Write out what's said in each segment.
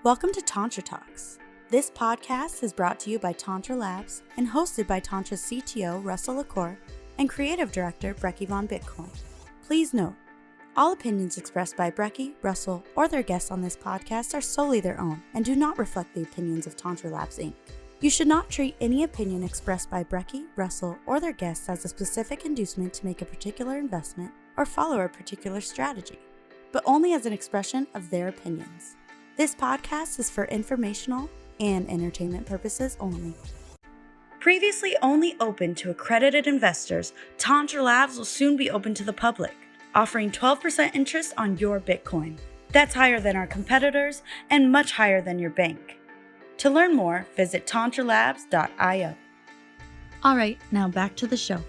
Welcome to Tantra Talks. This podcast is brought to you by Tantra Labs and hosted by Tantra's CTO, Russell LaCour, and Creative Director, Brecky Von Bitcoin. Please note, all opinions expressed by Brecky, Russell, or their guests on this podcast are solely their own and do not reflect the opinions of Tantra Labs, Inc. You should not treat any opinion expressed by Brecky, Russell, or their guests as a specific inducement to make a particular investment or follow a particular strategy, but only as an expression of their opinions. This podcast is for informational and entertainment purposes only. Previously only open to accredited investors, Tantra Labs will soon be open to the public, offering 12% interest on your Bitcoin. That's higher than our competitors and much higher than your bank. To learn more, visit tantralabs.io. All right, now back to the show.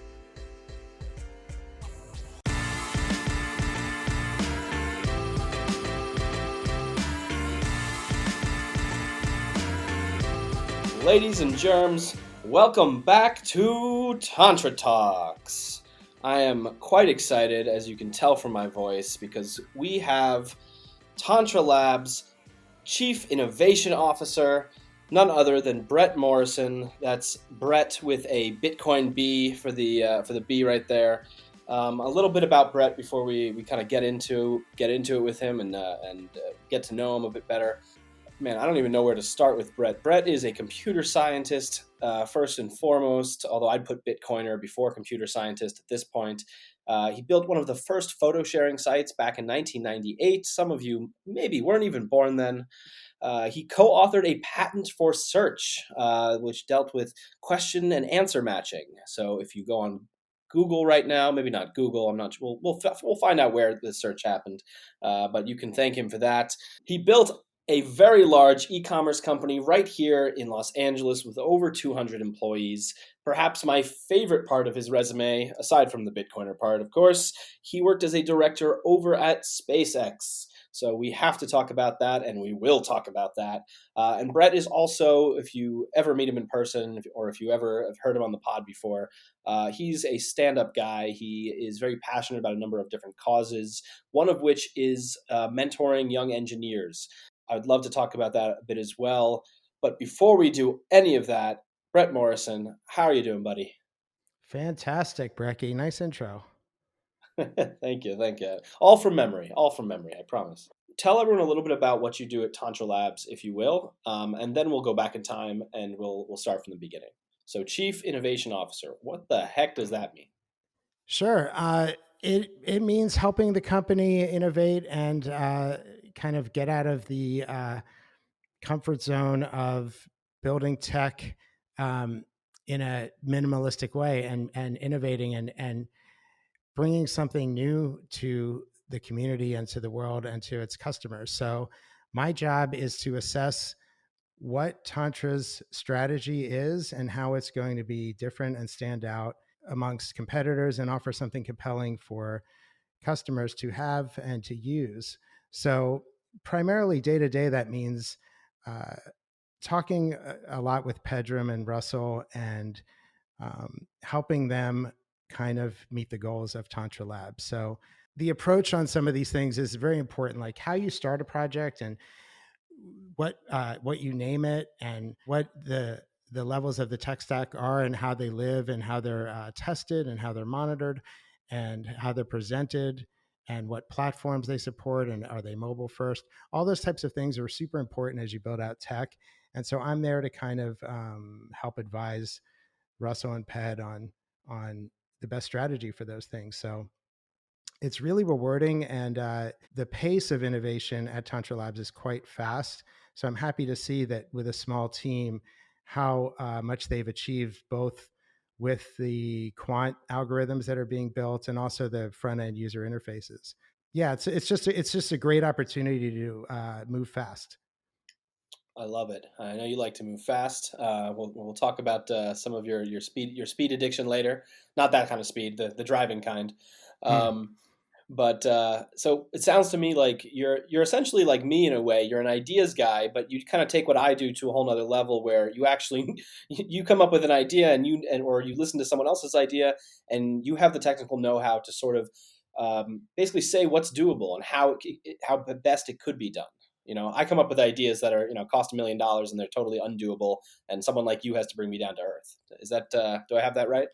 Ladies and germs, welcome back to Tantra Talks. I am quite excited, as you can tell from my voice, because we have Tantra Labs Chief Innovation Officer, none other than Brett Morrison. That's Brett with a Bitcoin B for the B right there. A little bit about Brett before we kind of get into it with him and get to know him a bit better. Man, I don't even know where to start with Brett. Brett is a computer scientist, first and foremost, although I'd put Bitcoiner before computer scientist at this point. He built one of the first photo sharing sites back in 1998. Some of you maybe weren't even born then. He co-authored a patent for search, which dealt with question and answer matching. So if you go on Google right now, maybe not Google, I'm not sure. We'll find out where the search happened, but you can thank him for that. He built a very large e-commerce company right here in Los Angeles with over 200 employees. Perhaps my favorite part of his resume, aside from the Bitcoiner part, of course, he worked as a director over at SpaceX. So we have to talk about that, and we will talk about that. And Brett is also, if you ever meet him in person, or if you ever have heard him on the pod before, he's a stand-up guy. He is very passionate about a number of different causes, one of which is mentoring young engineers. I would love to talk about that a bit as well. But before we do any of that, Brett Morrison, how are you doing, buddy? Fantastic, Brecky. Nice intro. Thank you. All from memory, I promise. Tell everyone a little bit about what you do at Tantra Labs, if you will, and then we'll go back in time and we'll start from the beginning. So Chief Innovation Officer, what the heck does that mean? Sure. It means helping the company innovate and kind of get out of the comfort zone of building tech in a minimalistic way and innovating and bringing something new to the community and to the world and to its customers. So my job is to assess what Tantra's strategy is and how it's going to be different and stand out amongst competitors and offer something compelling for customers to have and to use. So primarily day to day, that means talking a lot with Pedram and Russell and helping them kind of meet the goals of Tantra Labs. So the approach on some of these things is very important, like how you start a project and what you name it and what the levels of the tech stack are and how they live and how they're tested and how they're monitored and how they're presented and what platforms they support and are they mobile first. All those types of things are super important as you build out tech. And so I'm there to kind of help advise Russell and Ped on the best strategy for those things. So it's really rewarding, and the pace of innovation at Tantra Labs is quite fast. So I'm happy to see that with a small team, how much they've achieved both with the quant algorithms that are being built and also the front end user interfaces. Yeah, it's just a great opportunity to move fast. I love it. I know you like to move fast. We'll talk about some of your speed addiction later. Not that kind of speed, the driving kind. But so it sounds to me like you're essentially like me in a way. You're an ideas guy, but you kind of take what I do to a whole nother level, where you actually you come up with an idea or you listen to someone else's idea, and you have the technical know-how to sort of basically say what's doable and how best it could be done. I come up with ideas that are, cost $1 million and they're totally undoable. And someone like you has to bring me down to earth. Is that, do I have that right?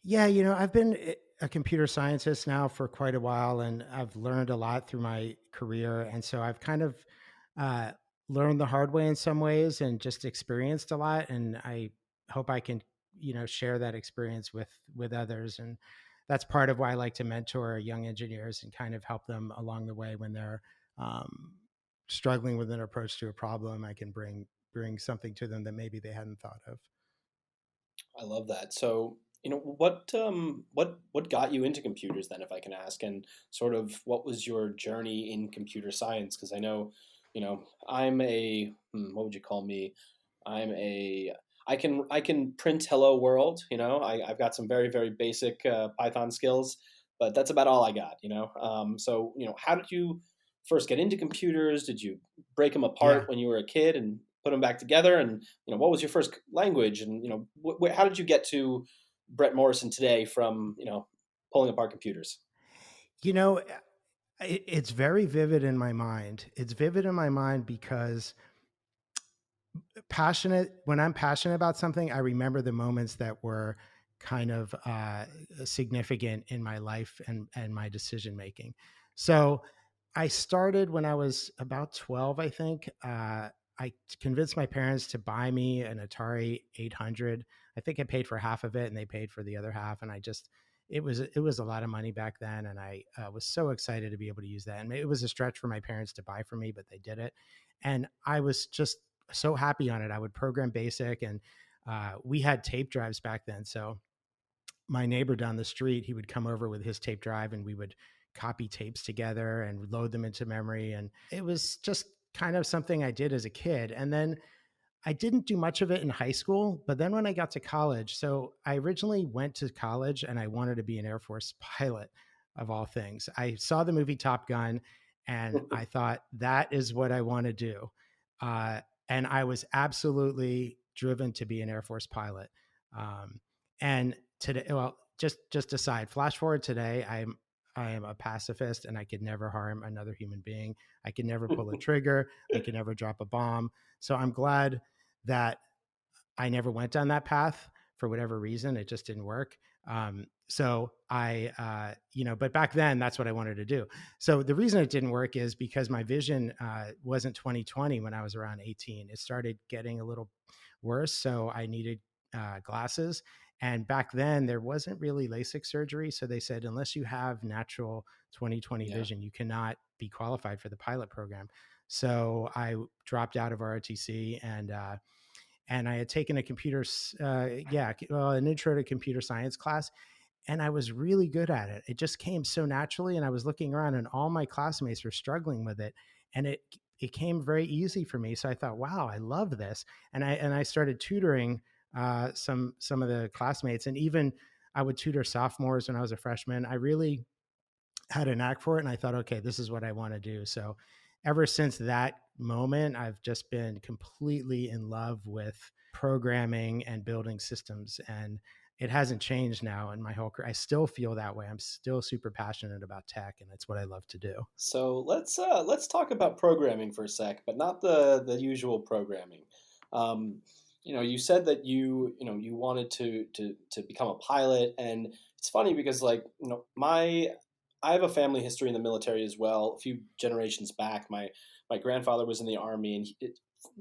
Yeah, I've been a computer scientist now for quite a while, and I've learned a lot through my career. And so I've kind of uh, learned the hard way in some ways and just experienced a lot. And I hope I can, share that experience with others. And that's part of why I like to mentor young engineers and kind of help them along the way when they're um, struggling with an approach to a problem. I can bring something to them that maybe they hadn't thought of. I love that. So, what got you into computers then, if I can ask, and sort of what was your journey in computer science? Because I know, I'm what would you call me? I'm a I can print hello world. I've got some very very basic Python skills, but that's about all I got. So how did you first get into computers? Did you break them Yeah. apart when you were a kid and put them back together? And what was your first language? And how did you get to Brett Morrison today from pulling apart computers? You know, it's very vivid in my mind. It's vivid in my mind because when I'm passionate about something, I remember the moments that were kind of significant in my life and my decision making. So I started when I was about 12, I think. I convinced my parents to buy me an Atari 800. I think I paid for half of it and they paid for the other half. And it was a lot of money back then. And I was so excited to be able to use that. And it was a stretch for my parents to buy for me, but they did it. And I was just so happy on it. I would program BASIC, and we had tape drives back then. So my neighbor down the street, he would come over with his tape drive and we would copy tapes together and load them into memory. And it was just kind of something I did as a kid. And then I didn't do much of it in high school, but then when I got to college, so I originally went to college and I wanted to be an Air Force pilot of all things. I saw the movie Top Gun and I thought that is what I want to do. Uh, and I was absolutely driven to be an Air Force pilot. And today, well, just aside, flash forward today, I am a pacifist and I could never harm another human being. I could never pull a trigger. I could never drop a bomb. So I'm glad that I never went down that path for whatever reason. It just didn't work. So but back then that's what I wanted to do. So the reason it didn't work is because my vision wasn't 20/20 when I was around 18. It started getting a little worse. So I needed glasses. And back then there wasn't really LASIK surgery. So they said, unless you have natural 20/20 Yeah. vision, you cannot be qualified for the pilot program. So I dropped out of ROTC and I had taken an intro to computer science class, and I was really good at it. It just came so naturally, and I was looking around, and all my classmates were struggling with it, and it came very easy for me. So I thought, wow, I love this, and I started tutoring some of the classmates, and even I would tutor sophomores when I was a freshman. I really had a knack for it, and I thought, okay, this is what I want to do. So ever since that moment, I've just been completely in love with programming and building systems, and it hasn't changed now in my whole career. I still feel that way. I'm still super passionate about tech, and it's what I love to do. So let's talk about programming for a sec, but not the usual programming. Um, you said that you wanted to become a pilot, and it's funny because I have a family history in the military as well. A few generations back, my grandfather was in the army, and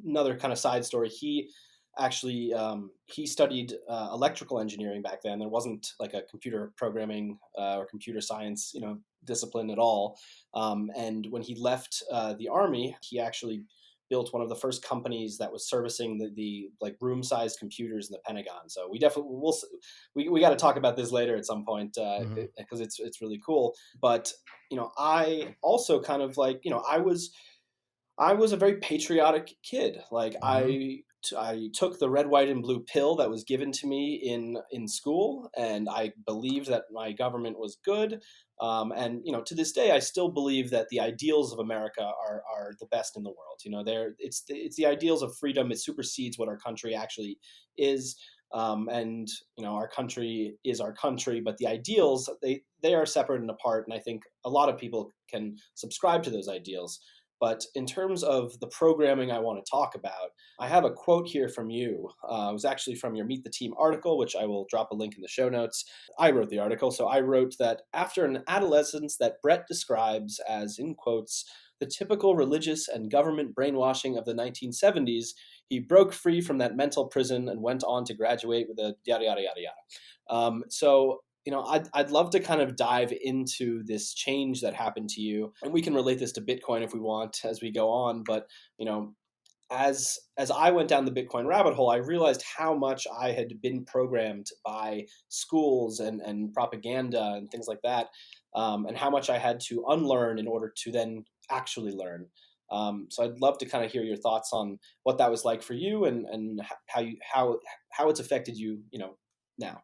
another kind of side story. He actually he studied electrical engineering back then. There wasn't like a computer programming or computer science discipline at all. And when he left the army, he actually built one of the first companies that was servicing the like room-sized computers in the Pentagon. So we got to talk about this later at some point Mhm. because it's really cool. But I also kind of I was a very patriotic kid. Like Mhm. I took the red, white, and blue pill that was given to me in school, and I believed that my government was good. And to this day, I still believe that the ideals of America are the best in the world. It's the ideals of freedom. It supersedes what our country actually is. And our country is our country, but the ideals they are separate and apart. And I think a lot of people can subscribe to those ideals. But in terms of the programming I want to talk about, I have a quote here from you. It was actually from your Meet the Team article, which I will drop a link in the show notes. I wrote the article, so I wrote that after an adolescence that Brett describes as, in quotes, the typical religious and government brainwashing of the 1970s, he broke free from that mental prison and went on to graduate with a yada, yada, yada, yada. So I'd love to kind of dive into this change that happened to you, and we can relate this to Bitcoin if we want as we go on. But as I went down the Bitcoin rabbit hole, I realized how much I had been programmed by schools and propaganda and things like that, and how much I had to unlearn in order to then actually learn. So I'd love to kind of hear your thoughts on what that was like for you, and how it's affected you, now.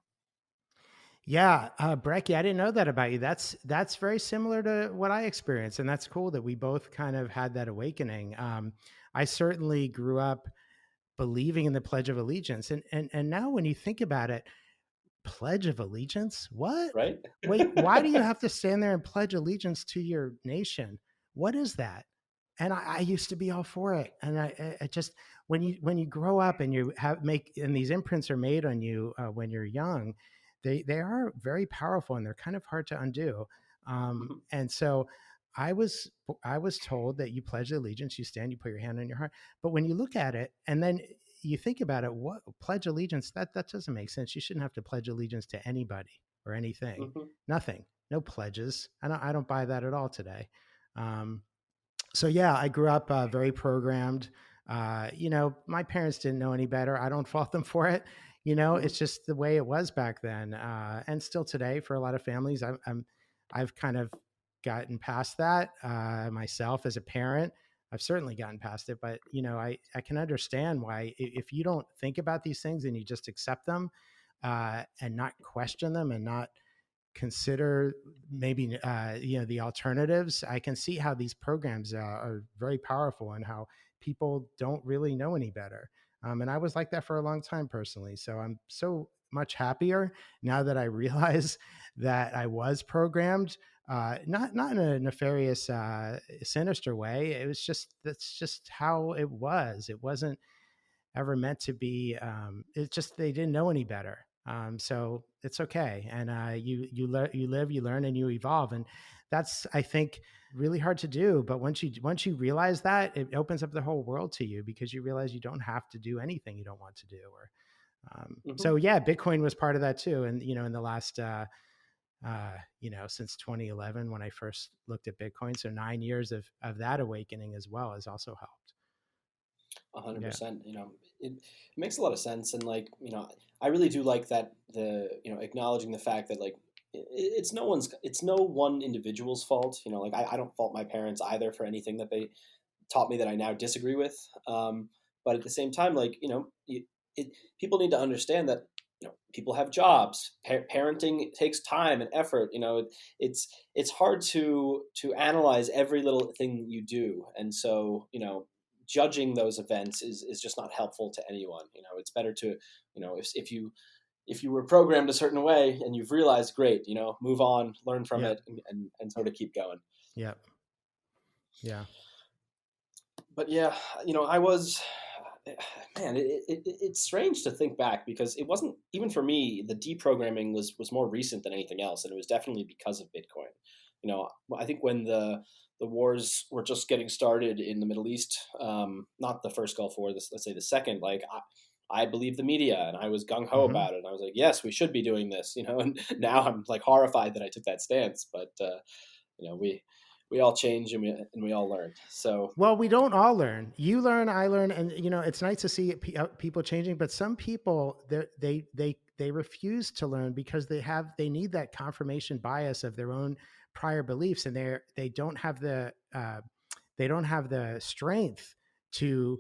Yeah, Brecky, I didn't know that about you. That's very similar to what I experienced, and that's cool that we both kind of had that awakening. I certainly grew up believing in the Pledge of Allegiance, and now when you think about it, Pledge of Allegiance, what? Right? Wait, why do you have to stand there and pledge allegiance to your nation? What is that? And I used to be all for it, and I just when you grow up and you and these imprints are made on you when you're young, they are very powerful and they're kind of hard to undo. Mhm. And so I was I was told that you pledge allegiance, you stand, you put your hand on your heart. But when you look at it and then you think about it, what pledge allegiance? That doesn't make sense. You shouldn't have to pledge allegiance to anybody or anything. Mhm. Nothing. No pledges. I don't buy that at all today. Um, so yeah, I grew up very programmed. My parents didn't know any better. I don't fault them for it. Mhm. It's just the way it was back then, and still today for a lot of families. I've kind of gotten past that myself as a parent. I've certainly gotten past it, but I can understand why if you don't think about these things and you just accept them and not question them and not consider maybe the alternatives. I can see how these programs are very powerful and how people don't really know any better. And I was like that for a long time personally. So I'm so much happier now that I realize that I was programmed, not in a nefarious, sinister way. That's just how it was. It wasn't ever meant to be. It's just they didn't know any better. So it's okay, and you live, you learn, and you evolve, and that's, I think, really hard to do. But once you realize that, it opens up the whole world to you because you realize you don't have to do anything you don't want to do. Or Mhm. so yeah, Bitcoin was part of that too, and in the last since 2011 when I first looked at Bitcoin, so 9 years of that awakening as well has also helped. Yeah. 100%. It makes a lot of sense, and I really do like that acknowledging the fact that it's no one individual's fault. I don't fault my parents either for anything that they taught me that I now disagree with. But at the same time, it, people need to understand that people have jobs. Parenting takes time and effort. It's hard to analyze every little thing you do, and so judging those events is just not helpful to anyone. It's better to if you were programmed a certain way and you've realized, great, move on, learn from Yep. it, and sort of keep going. Yep. Yeah. But yeah, I was, man, it's strange to think back because it wasn't, even for me, the deprogramming was more recent than anything else, and it was definitely because of Bitcoin. I think when the wars were just getting started in the Middle East, not the first Gulf War, let's say the second, I believed the media and I was gung ho Hmm. about it. And I was like, yes, we should be doing this, and now I'm like horrified that I took that stance. But we all change, and we all learn. So. Well, we don't all learn. You learn, I learn, and it's nice to see people changing. But some people, they refuse to learn because they need that confirmation bias of their own prior beliefs, and they don't have the strength to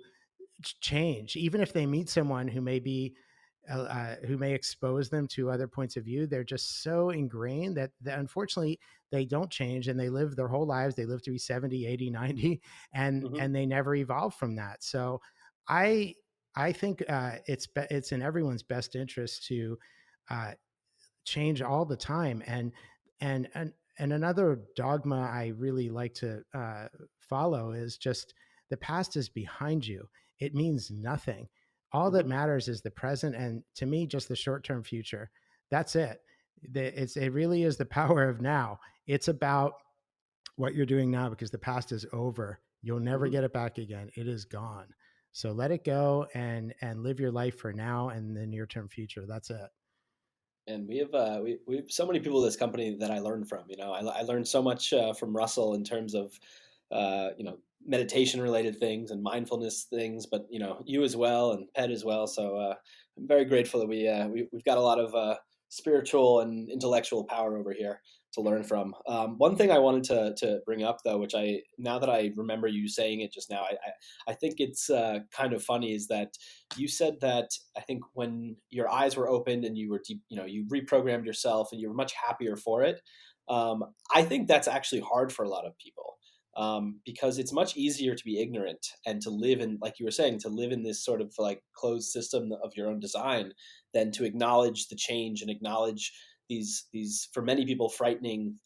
change, even if they meet someone who may expose them to other points of view. They're just so ingrained that unfortunately they don't change, and they live their whole lives. They live to be 70, 80, 90, Mhm. and they never evolve from that. So I I think it's in everyone's best interest to uh, change all the time. And and another dogma I really like to follow is just the past is behind you. It means nothing. All that matters is the present, and to me, just the short-term future. That's it. It really is the power of now. It's about what you're doing now, because the past is over. You'll never Mhm. get it back again. It is gone. So let it go and live your life for now and the near-term future. That's it. And we have so many people in this company that I learned from. I learned so much from Russell in terms of meditation related things and mindfulness things, but you as well and Pet as well. So I'm very grateful that we've got a lot of spiritual and intellectual power over here to learn from. One thing I wanted to bring up though, which now that I remember you saying it just now, I think it's kind of funny, is that you said that I think when your eyes were opened and you were you reprogrammed yourself and you were much happier for it. I think that's actually hard for a lot of people, because it's much easier to be ignorant and to live in, like you were saying, to live in this sort of like closed system of your own design, than to acknowledge the change and acknowledge these for many people frightening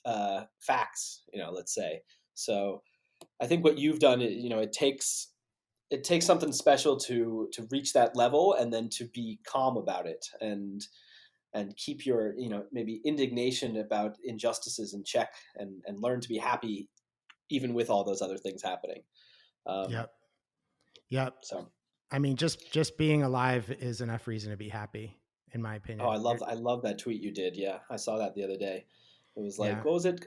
facts. Let's say. So I think what you've done, it takes something special to reach that level, and then to be calm about it, and keep your maybe indignation about injustices in check, and learn to be happy even with all those other things happening. Um, Yep. Yep. so I mean, just being alive is enough reason to be happy, in my oh, opinion. I love that tweet you did. Yeah, I saw that the other day. It was like, Yeah. what was it?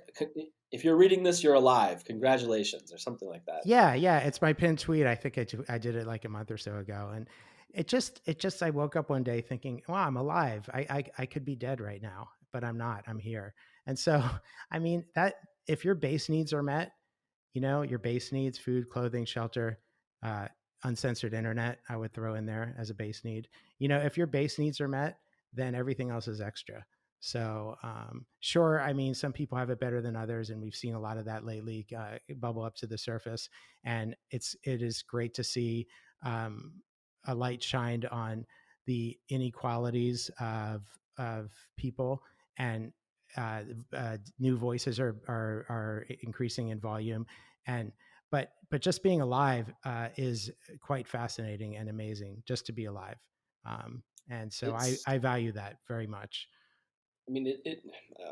If you're reading this, you're alive. Congratulations, or something like that. Yeah, yeah, it's my pinned tweet. I think I did it like a month or so ago, and I woke up one day thinking, "Wow, I'm alive. I could be dead right now, but I'm not. I'm here." And so, I mean, that if your base needs are met, your base needs, food, clothing, shelter, uh, uncensored internet, I would throw in there as a base need. If your base needs are met, then everything else is extra. So, sure, I mean, some people have it better than others, and we've seen a lot of that lately bubble up to the surface. And it is great to see um, a light shined on the inequalities of people, and new voices are increasing in volume. And but just being alive is quite fascinating and amazing, just to be alive. And so It's I value that very much. I mean,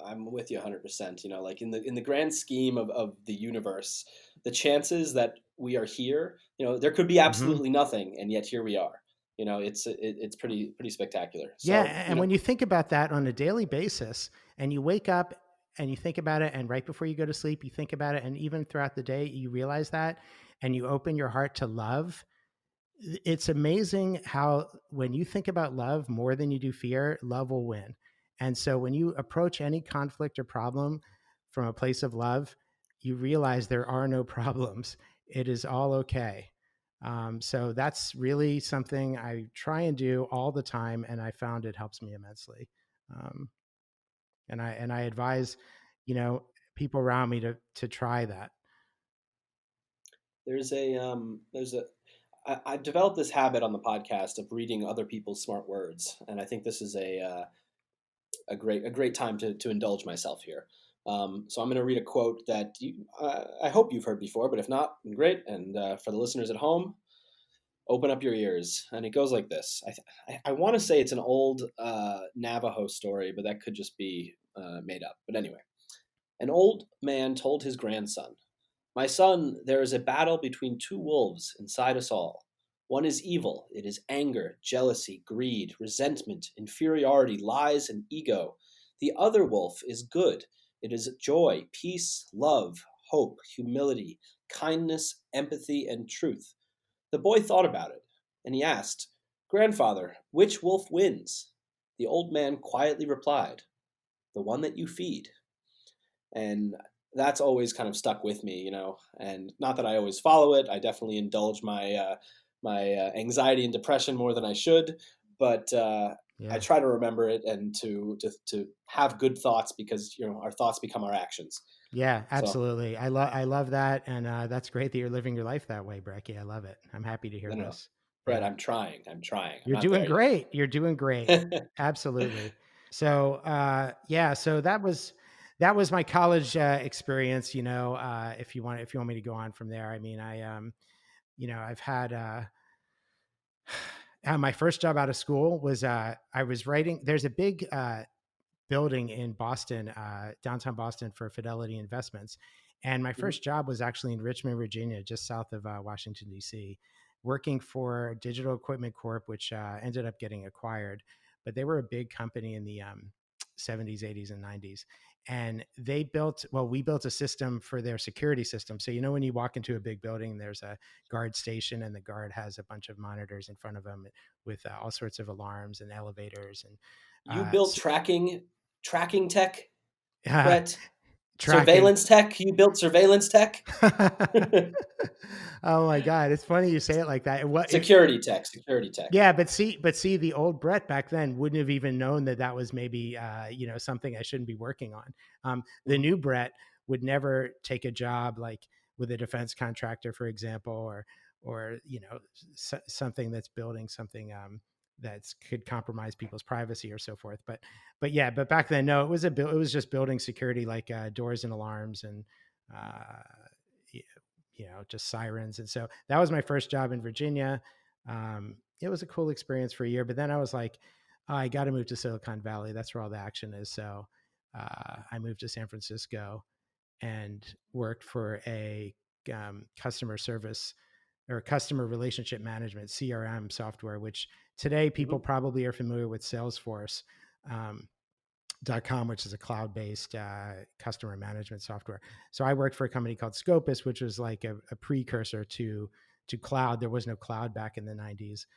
I'm with you 100%. Like in the grand scheme of the universe, the chances that we are here, there could be Hmm. absolutely nothing, and yet here we are. It's pretty spectacular. Yeah, So, and when you think about that on a daily basis, and you wake up and you think about it, and right before you go to sleep, you think about it, and even throughout the day, you realize that, and you open your heart to love. It's amazing how when you think about love more than you do fear, love will win. And so when you approach any conflict or problem from a place of love, you realize there are no problems. It is all okay. So that's really something I try and do all the time, and I found it helps me immensely. Um, and I advise, you know, people around me to try that. there's a I've developed this habit on the podcast of reading other people's smart words, and I think this is a great time to indulge myself here. So I'm going to read a quote that I hope you've heard before, but if not, great. And for the listeners at home, open up your ears. And it goes like this. I want to say it's an old Navajo story, but that could just be made up. But anyway, an old man told his grandson, "My son, there is a battle between two wolves inside us all. One is evil. It is anger, jealousy, greed, resentment, inferiority, lies, and ego. The other wolf is good. It is joy, peace, love, hope, humility, kindness, empathy, and truth." The boy thought about it, and he asked, "Grandfather, which wolf wins?" The old man quietly replied, "The one that you feed." And that's always kind of stuck with me, and not that I always follow it. I definitely indulge my anxiety and depression more than I should, but I Yeah. try to remember it, and to have good thoughts, because our thoughts become our actions. Yeah, So absolutely. I love that, and that's great that you're living your life that way, Brecky. I love it. I'm happy to hear no, no, this. Brett, Yeah, I'm you're not doing there yet. great. You're doing great. Absolutely. So, yeah. So that was my college experience. If you want me to go on from there, I mean, I've had my first job out of school was I was writing. There's a big building in Boston, downtown Boston, for Fidelity Investments. And my Mhm. first job was actually in Richmond, Virginia, just south of Washington, D.C., working for Digital Equipment Corp, which ended up getting acquired. But they were a big company in the 70s, 80s, and 90s. And we built a system for their security system. So, when you walk into a big building, there's a guard station, and the guard has a bunch of monitors in front of them with all sorts of alarms and elevators. And You built so, tracking tech, uh, Brett? tracking. Surveillance tech? You built surveillance tech? Oh my God. It's funny you say it like that. Security tech. Yeah, but see, the old Brett back then wouldn't have even known that that was maybe, something I shouldn't be working on. The Mhm. new Brett would never take a job like with a defense contractor, for example, or something that's building something that could compromise people's privacy or so forth. But back then, no, it was just building security, like doors and alarms and uh, just sirens. And so that was my first job in Virginia. It was a cool experience for a year, but then I was like, oh, I got to move to Silicon Valley. That's where all the action is. So I moved to San Francisco and worked for a customer service or customer relationship management CRM software, which today people Mhm. probably are familiar with Salesforce. Um, .com, which is a cloud-based customer management software. So I worked for a company called Scopus, which was like a precursor to cloud. There was no cloud back in the 90s.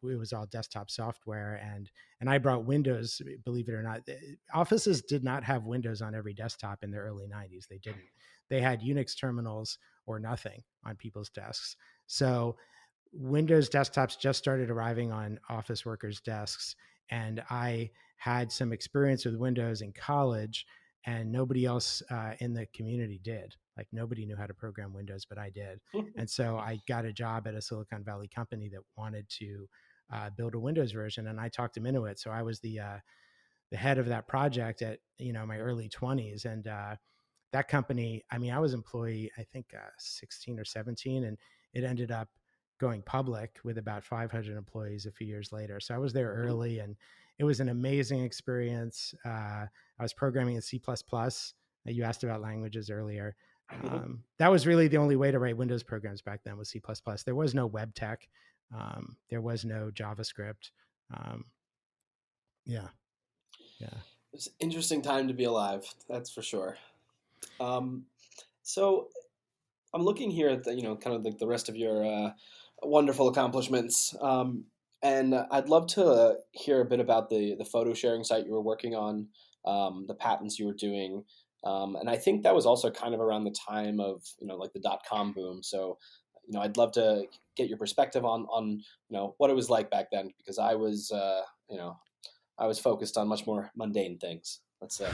It was all desktop software, and I brought Windows. Believe it or not, offices did not have Windows on every desktop in the early 90s. They didn't. They had Unix terminals or nothing on people's desks. So Windows desktops just started arriving on office workers' desks, and I had some experience with Windows in college, and nobody else in the community did. Like nobody knew how to program Windows, but I did. And so I got a job at a Silicon Valley company that wanted to build a Windows version, and I talked them into it. So I was the head of that project at my early 20s, and that company, I mean, I was employee, I think 16 or 17, and it ended up going public with about 500 employees a few years later. So I was there Mhm. early, and it was an amazing experience. I was programming in C++. You asked about languages earlier. Mhm. That was really the only way to write Windows programs back then, was C++. There was no web tech. There was no JavaScript. Um, yeah, yeah. It's an interesting time to be alive, that's for sure. Um, so I'm looking here at kind of the rest of your wonderful accomplishments, and I'd love to hear a bit about the photo sharing site you were working on, the patents you were doing, and I think that was also kind of around the time of like the .com boom. So I'd love to get your perspective on what it was like back then, because you know I was focused on much more mundane things, let's say.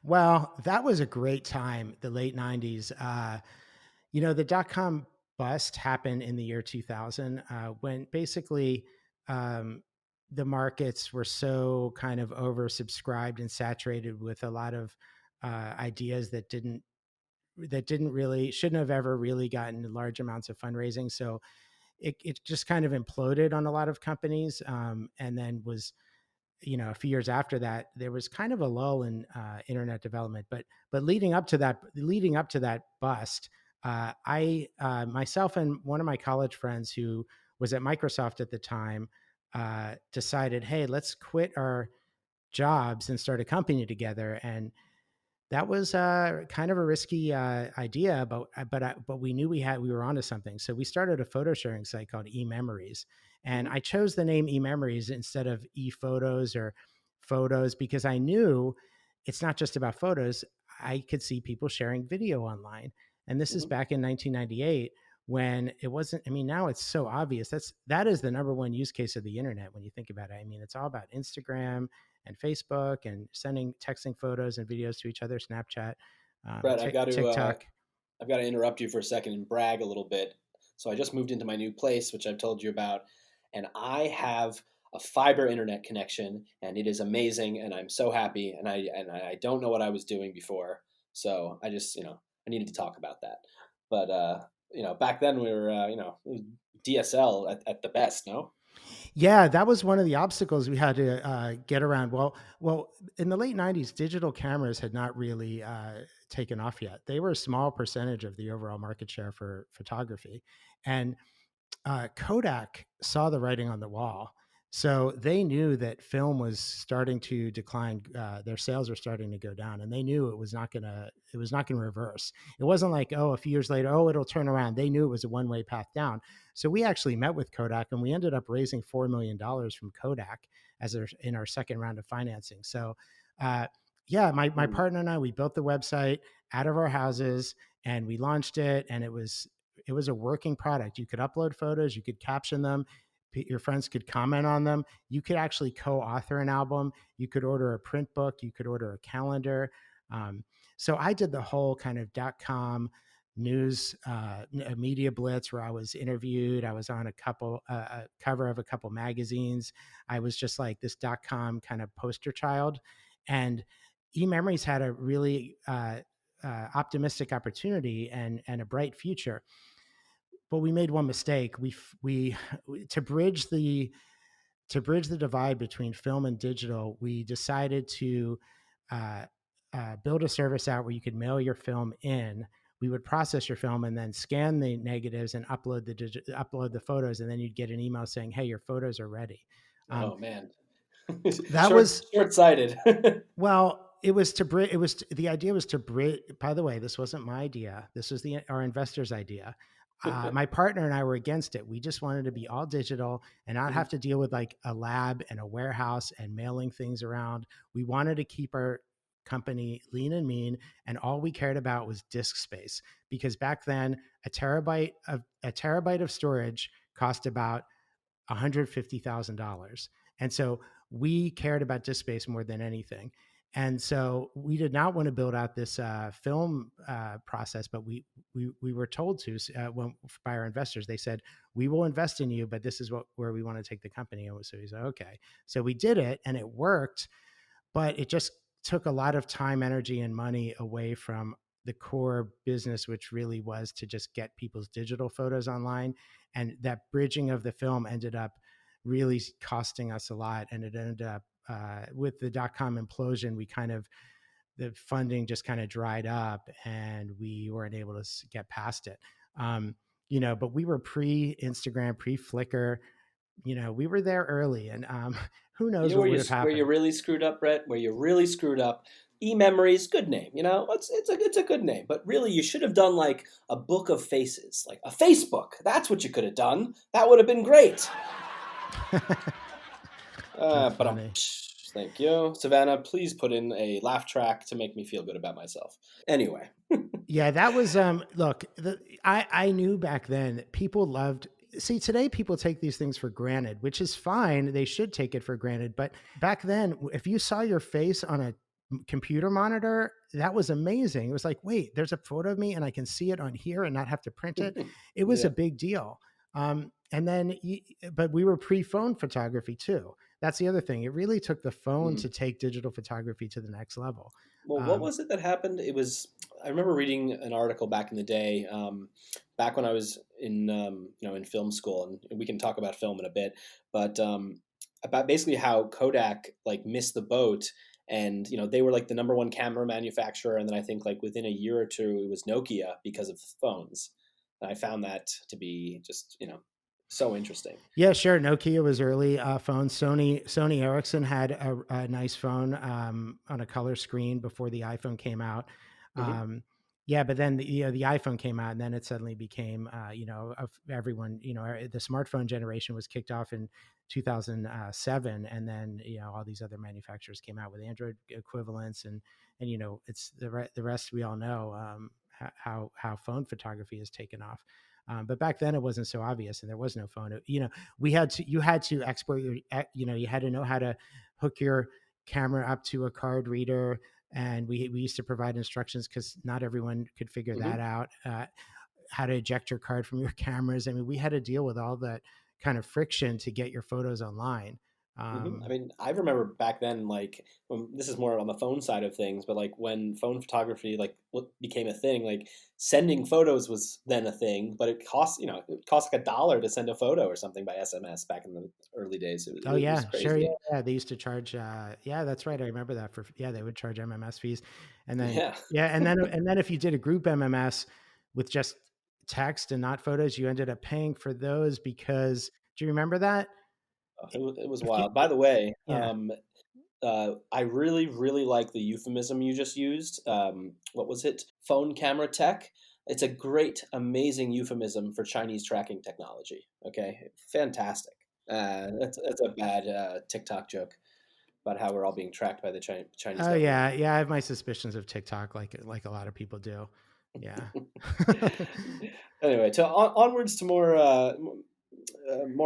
Well, that was a great time, the late 90s. The .com bust happened in the year 2000, when basically um, the markets were so kind of oversubscribed and saturated with a lot of ideas that didn't really shouldn't have ever really gotten large amounts of fundraising. So it just kind of imploded on a lot of companies, and then was a few years after that, there was kind of a lull in internet development. But leading up to that bust, I myself and one of my college friends who was at Microsoft at the time decided, hey, let's quit our jobs and start a company together. And that was kind of a risky idea, but we knew we were onto something. So we started a photo sharing site called eMemories, and Hmm. I chose the name eMemories instead of ePhotos or Photos because I knew it's not just about photos. I could see people sharing video online, and this is Hmm. back in 1998 when it wasn't. I mean, now it's so obvious. That is the number one use case of the internet when you think about it. I mean, it's all about Instagram and Facebook and texting photos and videos to each other, Snapchat, Brett, TikTok. I've got to interrupt you for a second and brag a little bit. So I just moved into my new place, which I've told you about, and I have a fiber internet connection, and it is amazing, and I'm so happy, and I don't know what I was doing before, so I just I needed to talk about that. But back then we were it was DSL at the best, no? Yeah, that was one of the obstacles we had to get around. Well, in the late '90s, digital cameras had not really taken off yet. They were a small percentage of the overall market share for photography, and Kodak saw the writing on the wall. So they knew that film was starting to decline. Their sales were starting to go down, and they knew it was not gonna reverse. It wasn't like, oh, a few years later, oh, it'll turn around. They knew it was a one way path down. So we actually met with Kodak, and we ended up raising $4 million from Kodak in our second round of financing. So, yeah, my partner and I, we built the website out of our houses, and we launched it, and it was a working product. You could upload photos, you could caption them, your friends could comment on them. You could actually co-author an album. You could order a print book. You could order a calendar. So I did the whole kind of .com news media blitz where I was interviewed. I was on a cover of a couple magazines. I was just like this .com kind of poster child. And eMemories had a really optimistic opportunity and a bright future. But we made one mistake. We to bridge the divide between film and digital, we decided to build a service out where you could mail your film in. We would process your film and then scan the negatives and upload the photos, and then you'd get an email saying, "Hey, your photos are ready." Oh man, That was short-sighted. Well, the idea was to bridge. By the way, this wasn't my idea. This was our investor's idea. My partner and I were against it. We just wanted to be all digital and not have to deal with like a lab and a warehouse and mailing things around. We wanted to keep our company lean and mean, and all we cared about was disk space, because back then a terabyte of storage cost about $150,000. And so we cared about disk space more than anything. And so we did not want to build out this film process, but we were told to by our investors. They said, "We will invest in you, but this is where we want to take the company." And so we said, "Okay." So we did it, and it worked, but it just took a lot of time, energy, and money away from the core business, which really was to just get people's digital photos online. And that bridging of the film ended up really costing us a lot. And it ended up with the .com implosion, the funding just kind of dried up, and we weren't able to get past it. But we were pre-Instagram, pre-Flickr. We were there early, and who knows what would have happened. Where you really screwed up, Brett? Where you really screwed up? eMemories, good name. It's a good name, but really you should have done like a book of faces, like a Facebook. That's what you could have done. That would have been great. Thank you, Savannah. Please put in a laugh track to make me feel good about myself. Anyway. Yeah, that was look. I knew back then people loved. See, today people take these things for granted, which is fine. They should take it for granted. But back then, if you saw your face on a computer monitor, that was amazing. It was like, wait, there's a photo of me and I can see it on here and not have to print it. It was a big deal. But we were pre-phone photography too. That's the other thing. It really took the phone to take digital photography to the next level. Well, what was it that happened? I remember reading an article back in the day, back when I was in film school, and we can talk about film in a bit, but about basically how Kodak like missed the boat, and they were like the number one camera manufacturer, and then I think like within a year or two it was Nokia because of phones, and I found that to be just so interesting. Yeah, sure. Nokia was early phones. Sony Ericsson had a nice phone on a color screen before the iPhone came out. Yeah, but then the iPhone came out, and then it suddenly became everyone. The smartphone generation was kicked off in 2007, and then all these other manufacturers came out with Android equivalents, and it's the rest we all know how phone photography has taken off. But back then it wasn't so obvious, and there was no phone. You had to export you had to know how to hook your camera up to a card reader, and we used to provide instructions because not everyone could figure that out. How to eject your card from your cameras. I mean, we had to deal with all that kind of friction to get your photos online. I mean, I remember back then, like, this is more on the phone side of things, but like when phone photography like what became a thing, like sending photos was then a thing, but it cost, it cost like $1 to send a photo or something by SMS back in the early days. Oh It was yeah, sure. crazy. Yeah, they used to charge. Yeah, that's right. I remember that. Yeah, they would charge MMS fees, and then Yeah. yeah, and then if you did a group MMS with just text and not photos, you ended up paying for those because do you remember that? It was If you wild. By the way, yeah, I really, really like the euphemism you just used. What was it? Phone camera tech. It's a great, amazing euphemism for Chinese tracking technology. Okay, fantastic. That's a bad TikTok joke about how we're all being tracked by the Chinese oh government. yeah, I have my suspicions of TikTok, like a lot of people do. Yeah. Anyway, onwards to more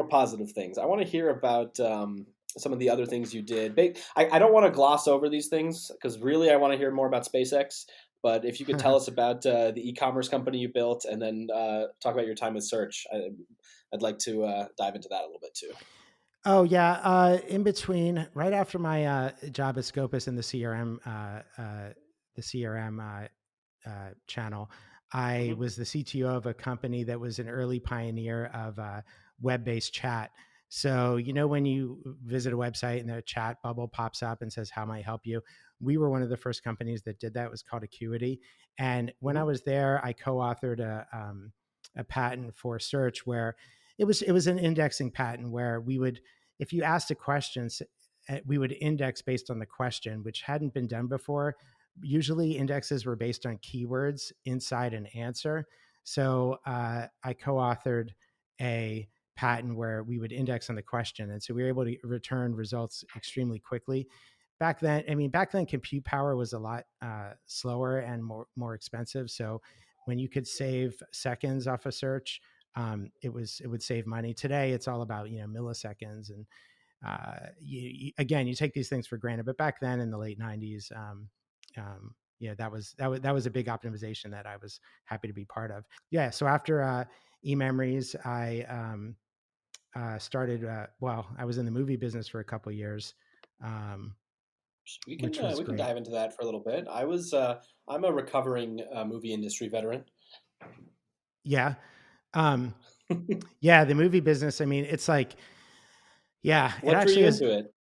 positive things. I want to hear about some of the other things you did. I don't want to gloss over these things because really I want to hear more about SpaceX. But if you could tell us about the e-commerce company you built, and then talk about your time with Search, I'd like to dive into that a little bit too. Oh yeah, in between, right after my job at Scopus in the CRM channel, I Hmm. was the CTO of a company that was an early pioneer of web-based chat. So when you visit a website and the chat bubble pops up and says, "How may I help you?" We were one of the first companies that did that. It was called Acuity, and when I Hmm. was there, I co-authored a patent for Search where it was an indexing patent where we would, if you asked a question, we would index based on the question, which hadn't been done before. Usually indexes were based on keywords inside an answer. So I co-authored a patent where we would index on the question. And so we were able to return results extremely quickly. Back then compute power was a lot slower and more expensive. So when you could save seconds off a search, it would save money. Today, it's all about milliseconds, and again, you take these things for granted. But back then, in the late '90s, that was a big optimization that I was happy to be part of. Yeah. So after eMemories, I started. Well, I was in the movie business for a couple of years, um, which was We can great. dive into that for a little bit. I'm a recovering movie industry veteran. Yeah. Um, yeah, the movie business. I mean, it's like, yeah, it What drew actually you is. into it?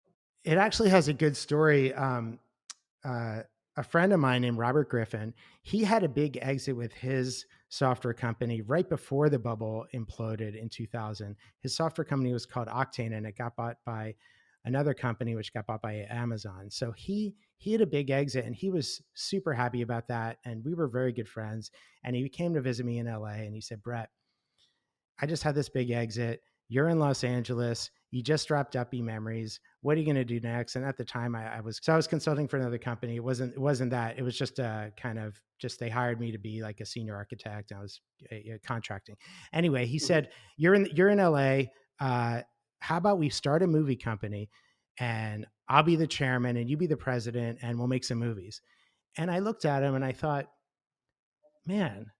It actually has a good story. A friend of mine named Robert Griffin, he had a big exit with his software company right before the bubble imploded in 2000. His software company was called Octane, and it got bought by another company, which got bought by Amazon. So he had a big exit, and he was super happy about that. And we were very good friends. And he came to visit me in LA, and he said, "Brett, I just had this big exit. You're in Los Angeles. You just dropped up eMemories. What are you going to do next?" And at the time, I was consulting for another company. It wasn't that. It was just a kind of just they hired me to be like a senior architect. And I was contracting. Anyway, he Hmm. said, "You're in LA. How about we start a movie company, and I'll be the chairman, and you be the president, and we'll make some movies." And I looked at him and I thought, man,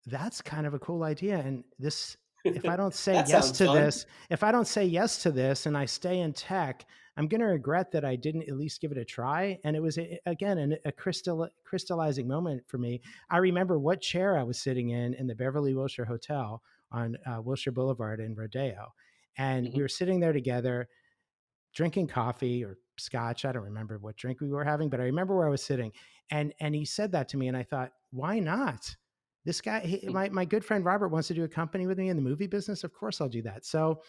that's kind of a cool idea. And this, if I don't say That yes sounds to fun. this, if I don't say yes to this and I stay in tech, I'm going to regret that I didn't at least give it a try. And it was, again, a crystallizing moment for me. I remember what chair I was sitting in the Beverly Wilshire Hotel on Wilshire Boulevard in Rodeo. And we Hmm. were sitting there together drinking coffee or scotch. I don't remember what drink we were having, but I remember where I was sitting. And he said that to me, and I thought, why not? This guy, my good friend Robert wants to do a company with me in the movie business. Of course, I'll do that. So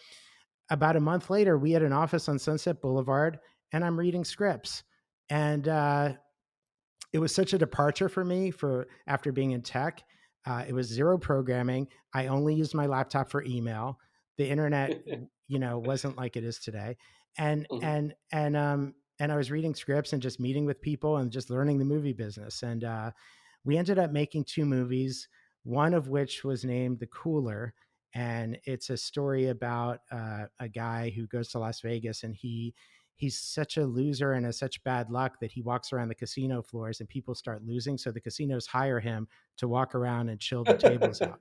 about a month later, we had an office on Sunset Boulevard, and I'm reading scripts. And it was such a departure for me for after being in tech. It was zero programming. I only used my laptop for email. The internet, wasn't like it is today. And Hmm. and and and I was reading scripts and just meeting with people and just learning the movie business. And we ended up making two movies, one of which was named The Cooler, and it's a story about a guy who goes to Las Vegas, and he's such a loser and has such bad luck that he walks around the casino floors and people start losing. So the casinos hire him to walk around and chill the tables out.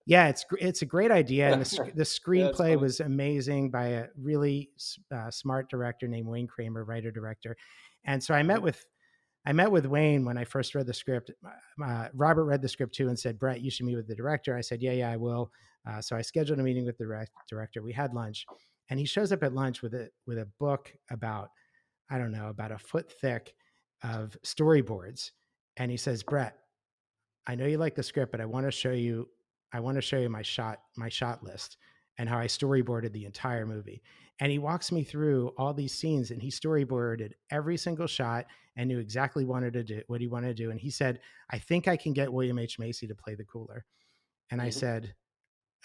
Yeah, it's a great idea, and the Yeah, that's screenplay funny. was amazing by a really smart director named Wayne Kramer, writer director. And so I met with Wayne when I first read the script. Robert read the script too and said, "Brett, you should meet with the director." I said, "Yeah, I will." So I scheduled a meeting with the director. We had lunch, and he shows up at lunch with a book about, I don't know, about a foot thick of storyboards, and he says, "Brett, I know you like the script, but I want to show you my shot list and how I storyboarded the entire movie." And he walks me through all these scenes, and he storyboarded every single shot and knew exactly what he wanted to do. And he said, "I think I can get William H. Macy to play the cooler." And I Mhm. said,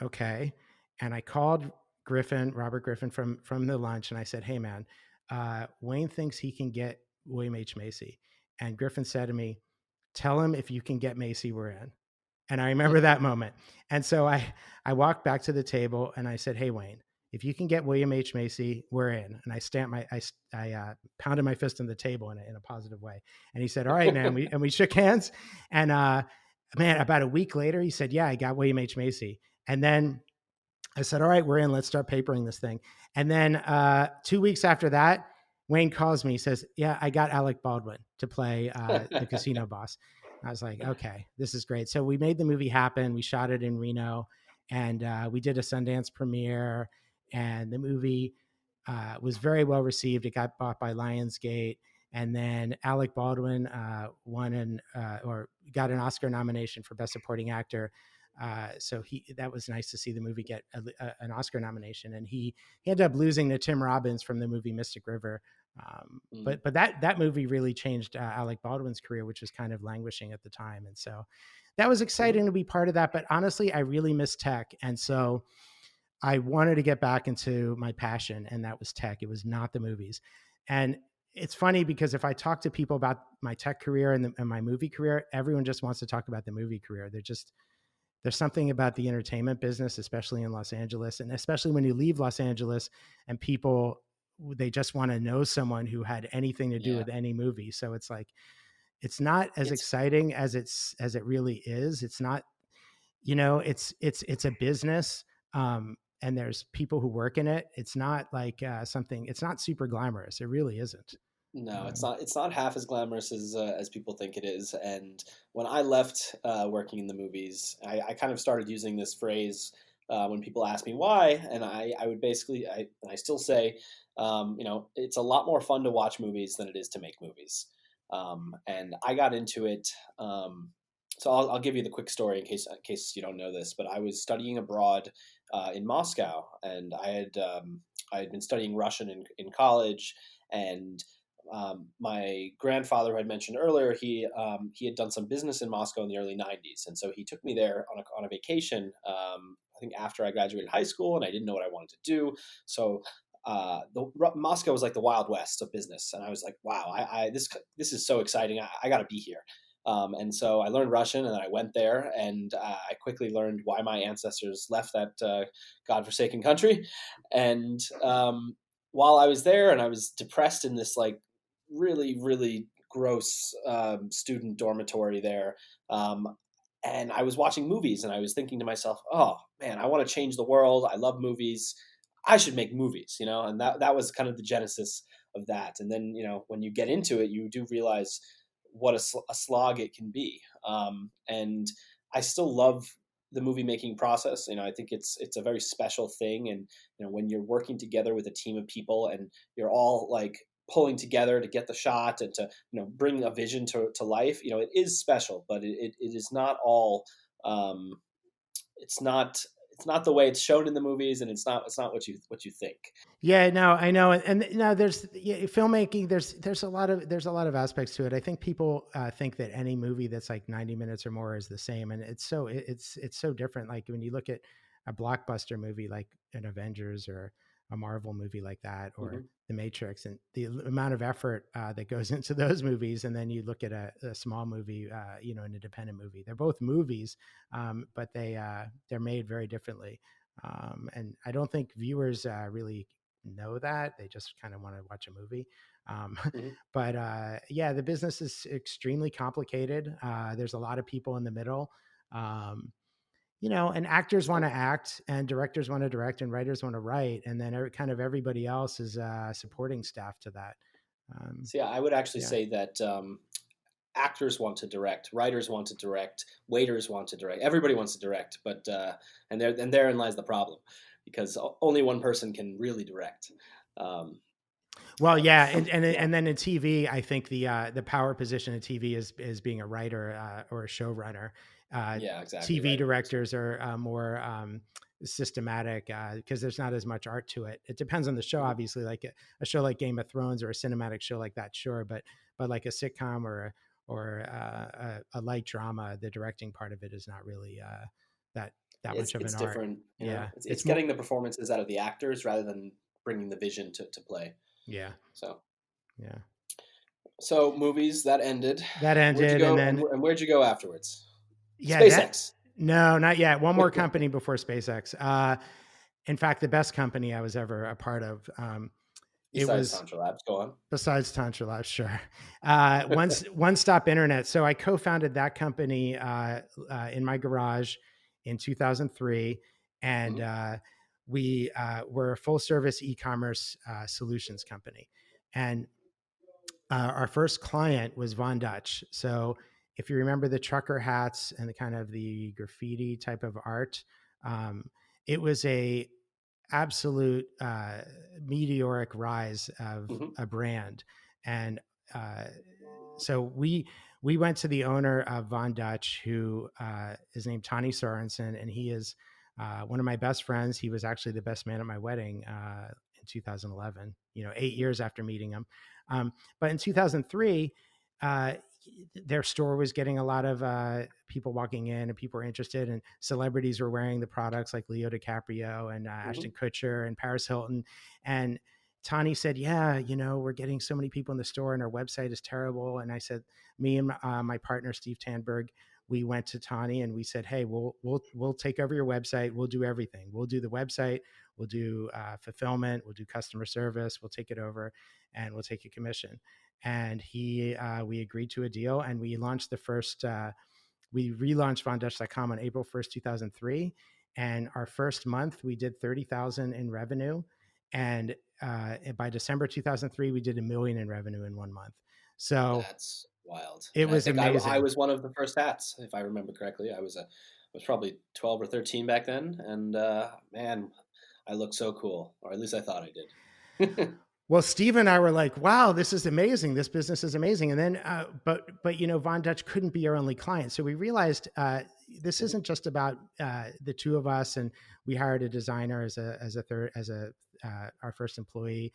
"Okay." And I called Robert Griffin from the lunch, and I said, "Hey man, Wayne thinks he can get William H. Macy." And Griffin said to me, "Tell him if you can get Macy, we're in." And I remember that moment. And so I walked back to the table and I said, "Hey Wayne, if you can get William H. Macy, we're in." And I stamped I pounded my fist on the table in a positive way. And he said, "All right, man." We shook hands. And man, about a week later, he said, "Yeah, I got William H. Macy." And then I said, "All right, we're in. Let's start papering this thing." And then 2 weeks after that, Wayne calls me. He says, "Yeah, I got Alec Baldwin to play the casino boss." I was like, "Okay, this is great." So we made the movie happen. We shot it in Reno, and we did a Sundance premiere. And the movie was very well received. It got bought by Lionsgate, and then Alec Baldwin or got an Oscar nomination for Best Supporting Actor. So that was nice to see the movie get an Oscar nomination, and he ended up losing to Tim Robbins from the movie Mystic River. Mm. But that movie really changed Alec Baldwin's career, which was kind of languishing at the time, and so that was Mhm. exciting to be part of that. But honestly, I really miss tech, and so I wanted to get back into my passion, and that was tech. It was not the movies. And it's funny because if I talk to people about my tech career and my movie career, everyone just wants to talk about the movie career. There's something about the entertainment business, especially in Los Angeles, and especially when you leave Los Angeles and people, they just want to know someone who had anything to do Yeah. with any movie. So it's like, it's not as It's exciting as it really is. It's not, it's a business. And there's people who work in it. It's not like it's not super glamorous. It really isn't. No, it's Um, not. It's not half as glamorous as people think it is. And when I left working in the movies, I kind of started using this phrase when people ask me why, and I would basically I still say, it's a lot more fun to watch movies than it is to make movies. And I got into it. So I'll give you the quick story in case you don't know this. But I was studying abroad in Moscow, and I had been studying Russian in college, and my grandfather, who I mentioned earlier, he had done some business in Moscow in the early '90s, and so he took me there on a vacation. I think after I graduated high school, and I didn't know what I wanted to do. So Moscow was like the Wild West of business, and I was like, "Wow, this is so exciting! I got to be here." And so I learned Russian, and then I went there, and I quickly learned why my ancestors left that godforsaken country. And while I was there, and I was depressed in this like really, really gross student dormitory there. Um, and I was watching movies and I was thinking to myself, oh man, I want to change the world. I love movies. I should make movies, and that was kind of the genesis of that. And then, when you get into it, you do realize what a slog it can be. And I still love the movie making process. I think it's a very special thing. And, when you're working together with a team of people and you're all like pulling together to get the shot and to bring a vision to life, it is special, but it is not all um, it's not the way it's shown in the movies, and it's not what you think. Yeah, no, I know, and no, there's filmmaking. There's a lot of aspects to it. I think people think that any movie that's like 90 minutes or more is the same, and it's so different. Like when you look at a blockbuster movie like an Avengers or a Marvel movie like that, or Hmm. The Matrix, and the amount of effort that goes into those movies, and then you look at a small movie, an independent movie. They're both movies, but they're made very differently. And I don't think viewers really know that. They just kind of want to watch a movie. Mhm. But yeah, the business is extremely complicated. There's a lot of people in the middle. Um, and actors want to act, and directors want to direct, and writers want to write, and then kind of everybody else is supporting staff to that. So yeah, I would actually Yeah. say that actors want to direct, writers want to direct, waiters want to direct, everybody wants to direct, but and therein lies the problem, because only one person can really direct. Well, yeah, and Yeah. and then in TV, I think the power position in TV is being a writer or a showrunner. Yeah, exactly TV right. directors are more systematic because there's not as much art to it. It depends on the show, Mhm. obviously. Like a show like Game of Thrones or a cinematic show like that, sure, but like a sitcom or a light drama, the directing part of it is not really that much of It's an art. different, Yeah, it's it's more. getting the performances out of the actors rather than bringing the vision to play. Yeah, So yeah. movies that ended. That Where'd you ended, and go, then and where'd you go afterwards? yeah, that SpaceX. no, not yet. One more company before SpaceX. In fact, the best company I was ever a part of. It Besides was Tantra Labs, go on. besides Tantra Life, sure. One Stop Internet. So I co-founded that company in my garage in 2003, and Mhm. we were a full service e-commerce solutions company, and our first client was Von Dutch. So if you remember the trucker hats and the kind of the graffiti type of art, it was a absolute meteoric rise of Mhm. a brand. And uh, so we went to the owner of Von Dutch, who is named Tani Sorensen, and he is one of my best friends. He was actually the best man at my wedding in 2011. 8 years after meeting him. But in 2003, uh, their store was getting a lot of people walking in, and people were interested, and celebrities were wearing the products like Leo DiCaprio and Ashton Mhm. Kutcher and Paris Hilton. And Tani said, "Yeah, we're getting so many people in the store, and our website is terrible." And I said, me and my partner Steve Tanberg, we went to Tani and we said, "Hey, we'll take over your website. We'll do everything. We'll do the website. We'll do fulfillment. We'll do customer service. We'll take it over, and we'll take a commission." And we agreed to a deal, and we launched we relaunched VonDutch.com on April 1st, 2003. And our first month, we did 30,000 in revenue. And by December 2003, we did $1 million in revenue in 1 month. So That's wild. it And I was think I amazing. was one of the first hats, if I remember correctly. I was probably 12 or 13 back then, and man, I looked so cool, or at least I thought I did. Well, Steve and I were like, "Wow, this is amazing! This business is amazing!" And then, but Von Dutch couldn't be our only client, so we realized this Mhm. isn't just about the two of us. And we hired a designer as our first employee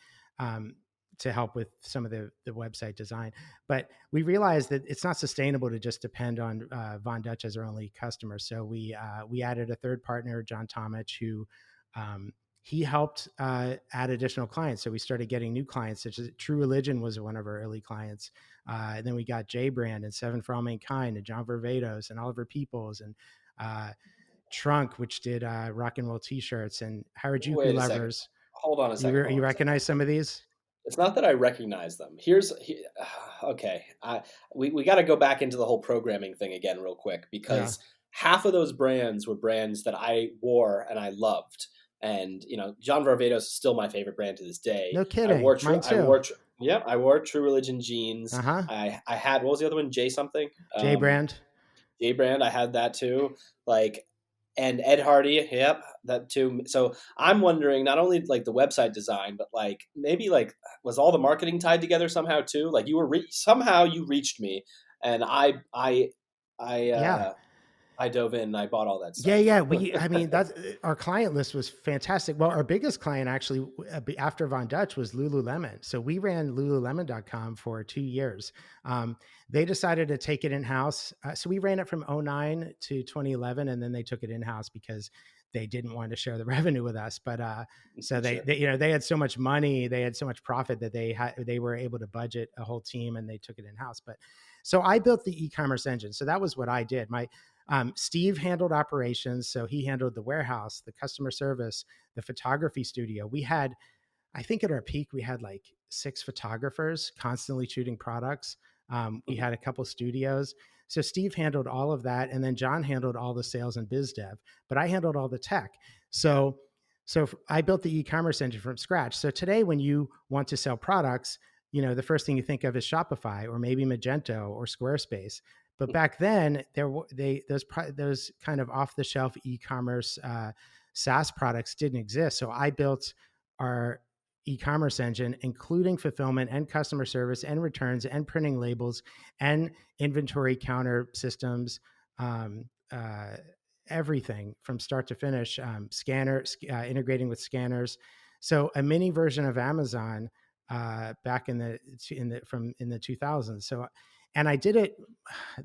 to help with some of the website design. But we realized that it's not sustainable to just depend on Von Dutch as our only customer. So we added a third partner, John Tomich, who he helped add additional clients. So we started getting new clients, such as True Religion was one of our early clients. And then we got J Brand and Seven for All Mankind and John Varvatos and Oliver Peoples and Trunk, which did rock and roll T-shirts, and Harajuku Wait a second. Lovers. Hold on a second. Hold You on a second. recognize some of these? It's not that I recognize them. Okay. We got to go back into the whole programming thing again real quick, Yeah. because half of those brands were brands that I wore and I loved. And John Varvatos is still my favorite brand to this day. No kidding. Mine too. I wore True Religion jeans. Uh-huh. I had, what was the other one? J something. J Brand. J Brand. I had that too. Like, and Ed Hardy. Yep, that too. So I'm wondering, not only like the website design, but like maybe like was all the marketing tied together somehow too? Like you were somehow you reached me, and I Yeah. I dove in and I bought all that Yeah, stuff. yeah. I mean, that's our client list was fantastic. Well, our biggest client actually after Von Dutch was Lululemon. So we ran Lululemon.com for 2 years. They decided to take it in house. So we ran it from 2009 to 2011, and then they took it in house because they didn't want to share the revenue with us. But so Sure. they had so much money, they had so much profit that they were able to budget a whole team, and they took it in house. But so I built the e-commerce engine. So that was what I did. Steve handled operations. So he handled the warehouse, the customer service, the photography studio. I think at our peak, we had like 6 photographers constantly shooting products. We had a couple studios. So Steve handled all of that. And then John handled all the sales and biz dev, but I handled all the tech. So I built the e-commerce engine from scratch. So today, when you want to sell products, the first thing you think of is Shopify or maybe Magento or Squarespace. But back then, those kind of off the shelf e-commerce SaaS products didn't exist. So I built our e-commerce engine, including fulfillment and customer service and returns and printing labels and inventory counter systems, everything from start to finish, integrating with scanners. So a mini version of Amazon back in the 2000s. So, and I did it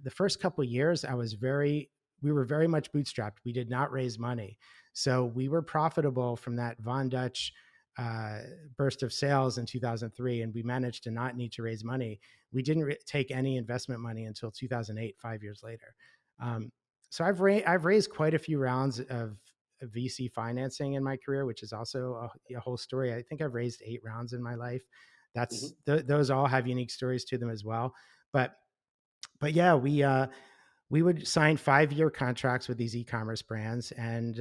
the first couple of years. We were very much bootstrapped. We did not raise money. So we were profitable from that Von Dutch burst of sales in 2003, and we managed to not need to raise money. We didn't take any investment money until 2008, 5 years later. So I've raised quite a few rounds of VC financing in my career, which is also a whole story. I think I've raised 8 rounds in my life. That's those all have unique stories to them as well. But yeah, we would sign 5-year contracts with these e-commerce brands and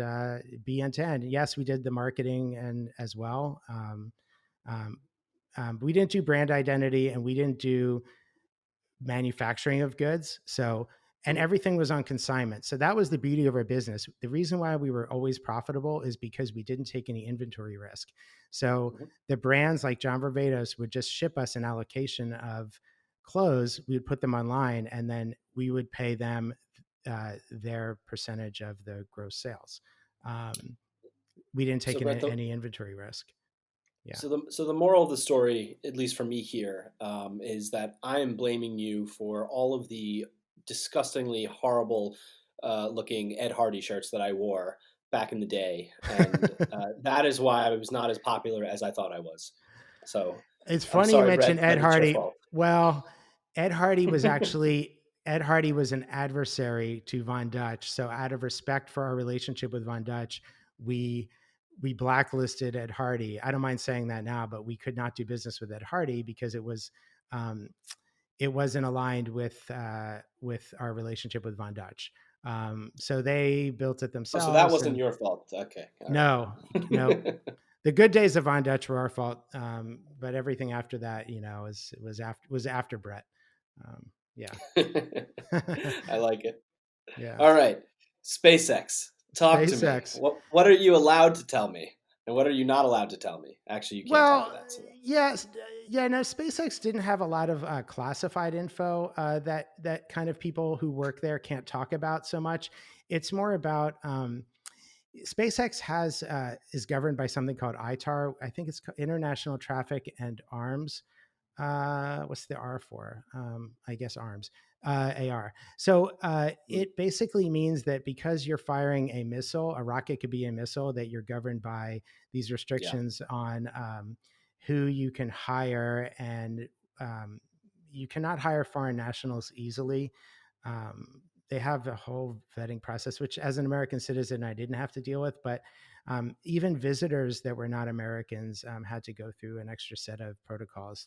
be end to end. Yes, we did the marketing and as well. We didn't do brand identity and we didn't do manufacturing of goods. So, and everything was on consignment. So that was the beauty of our business. The reason why we were always profitable is because we didn't take any inventory risk. So the brands like John Varvatos would just ship us an allocation of clothes. We would put them online and then we would pay them their percentage of the gross sales. We didn't take any inventory risk. Yeah. So the moral of the story, at least for me here, is that I am blaming you for all of the disgustingly horrible looking Ed Hardy shirts that I wore back in the day, and that is why I was not as popular as I thought I was. So it's funny you mentioned Ed Hardy. Well, Ed Hardy was actually Ed Hardy was an adversary to Von Dutch. So out of respect for our relationship with Von Dutch, we blacklisted Ed Hardy. I don't mind saying that now, but we could not do business with Ed Hardy because it wasn't aligned with our relationship with Von Dutch. So they built it themselves. So that wasn't your fault. Okay. No. The good days of Von Dutch were our fault. But everything after that, was after Brett. Yeah. I like it. Yeah. All right. SpaceX. Talk to me. What are you allowed to tell me? And what are you not allowed to tell me? Actually, you can't tell me that. So. Yes. Yeah, no, SpaceX didn't have a lot of classified info that kind of people who work there can't talk about so much. It's more about SpaceX is governed by something called ITAR. I think it's International Traffic and Arms. What's the R for? I guess arms. AR. So it basically means that because you're firing a missile, a rocket could be a missile, that you're governed by these restrictions on who you can hire, and you cannot hire foreign nationals easily. They have a whole vetting process, which as an American citizen, I didn't have to deal with, but even visitors that were not Americans had to go through an extra set of protocols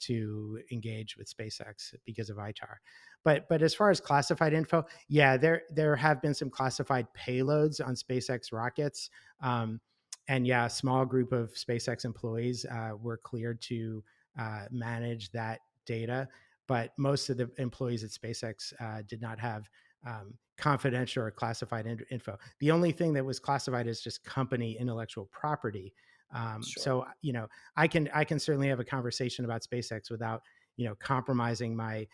to engage with SpaceX because of ITAR. But as far as classified info, yeah, there have been some classified payloads on SpaceX rockets. And yeah, a small group of SpaceX employees were cleared to manage that data. But most of the employees at SpaceX did not have confidential or classified info. The only thing that was classified is just company intellectual property. So, I can certainly have a conversation about SpaceX without, compromising my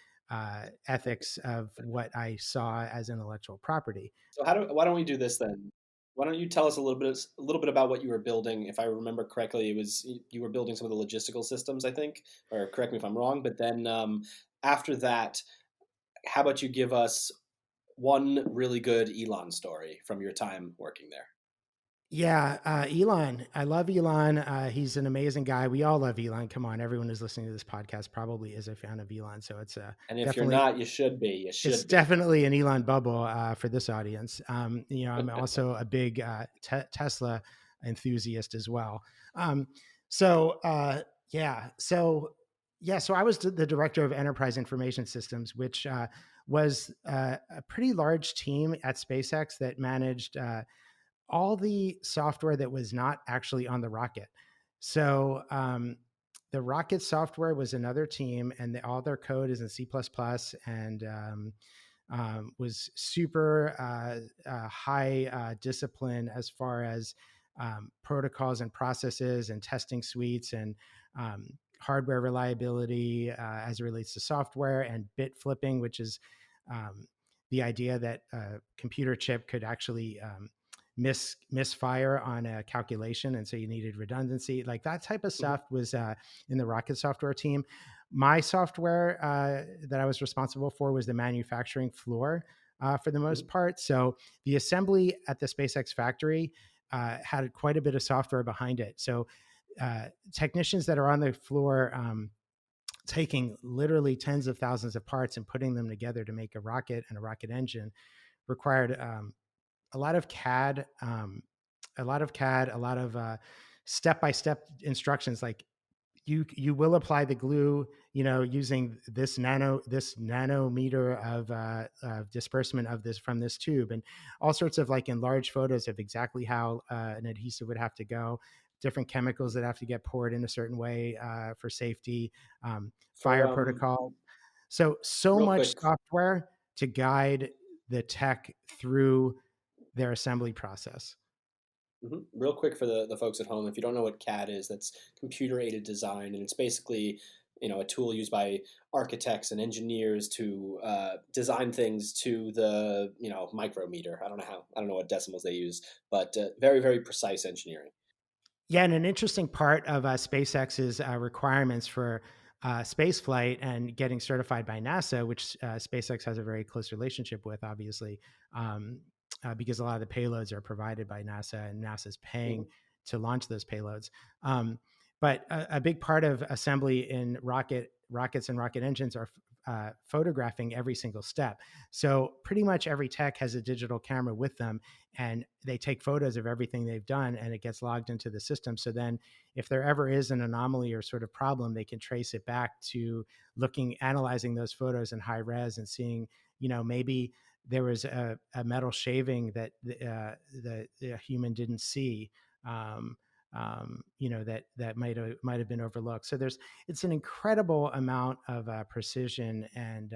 ethics of what I saw as intellectual property. So why don't we do this then? Why don't you tell us a little bit about what you were building? If I remember correctly, it was you were building some of the logistical systems, I think, or correct me if I'm wrong. But then after that, how about you give us one really good Elon story from your time working there? Yeah, Elon. I love Elon. He's an amazing guy. We all love Elon. Come on, everyone who's listening to this podcast probably is a fan of Elon. So it's and if you're not, you should be. It's definitely an Elon bubble for this audience. I'm also a big Tesla enthusiast as well. So, so I was the director of enterprise information systems, which was a pretty large team at SpaceX that managed all the software that was not actually on the rocket. So the rocket software was another team, and all their code is in C++, and was super high discipline as far as protocols and processes and testing suites and hardware reliability as it relates to software, and bit flipping, which is the idea that a computer chip could actually misfire on a calculation, and so you needed redundancy. Like that type of stuff was in the rocket software team. My software that I was responsible for was the manufacturing floor for the most part. So the assembly at the SpaceX factory had quite a bit of software behind it. So technicians that are on the floor taking literally tens of thousands of parts and putting them together to make a rocket and a rocket engine required a lot of CAD, a lot of step-by-step instructions, like you will apply the glue, using this nanometer of disbursement of this from this tube, and all sorts of like enlarged photos of exactly how an adhesive would have to go, different chemicals that have to get poured in a certain way for safety, For fire protocol. So real much quick, software to guide the tech through their assembly process. real quick for the folks at home, if you don't know what CAD is, that's computer aided design, and it's basically a tool used by architects and engineers to design things to the micrometer. I don't know what decimals they use, but very, very precise engineering. Yeah, and an interesting part of SpaceX's requirements for space flight and getting certified by NASA, which SpaceX has a very close relationship with, obviously, because a lot of the payloads are provided by NASA, and NASA's paying to launch those payloads. But a big part of assembly in rockets and rocket engines are photographing every single step. So pretty much every tech has a digital camera with them, and they take photos of everything they've done, and it gets logged into the system. So then if there ever is an anomaly or sort of problem, they can trace it back to analyzing those photos in high res and seeing, maybe there was a metal shaving that the human didn't see. That might have been overlooked. So it's an incredible amount of precision and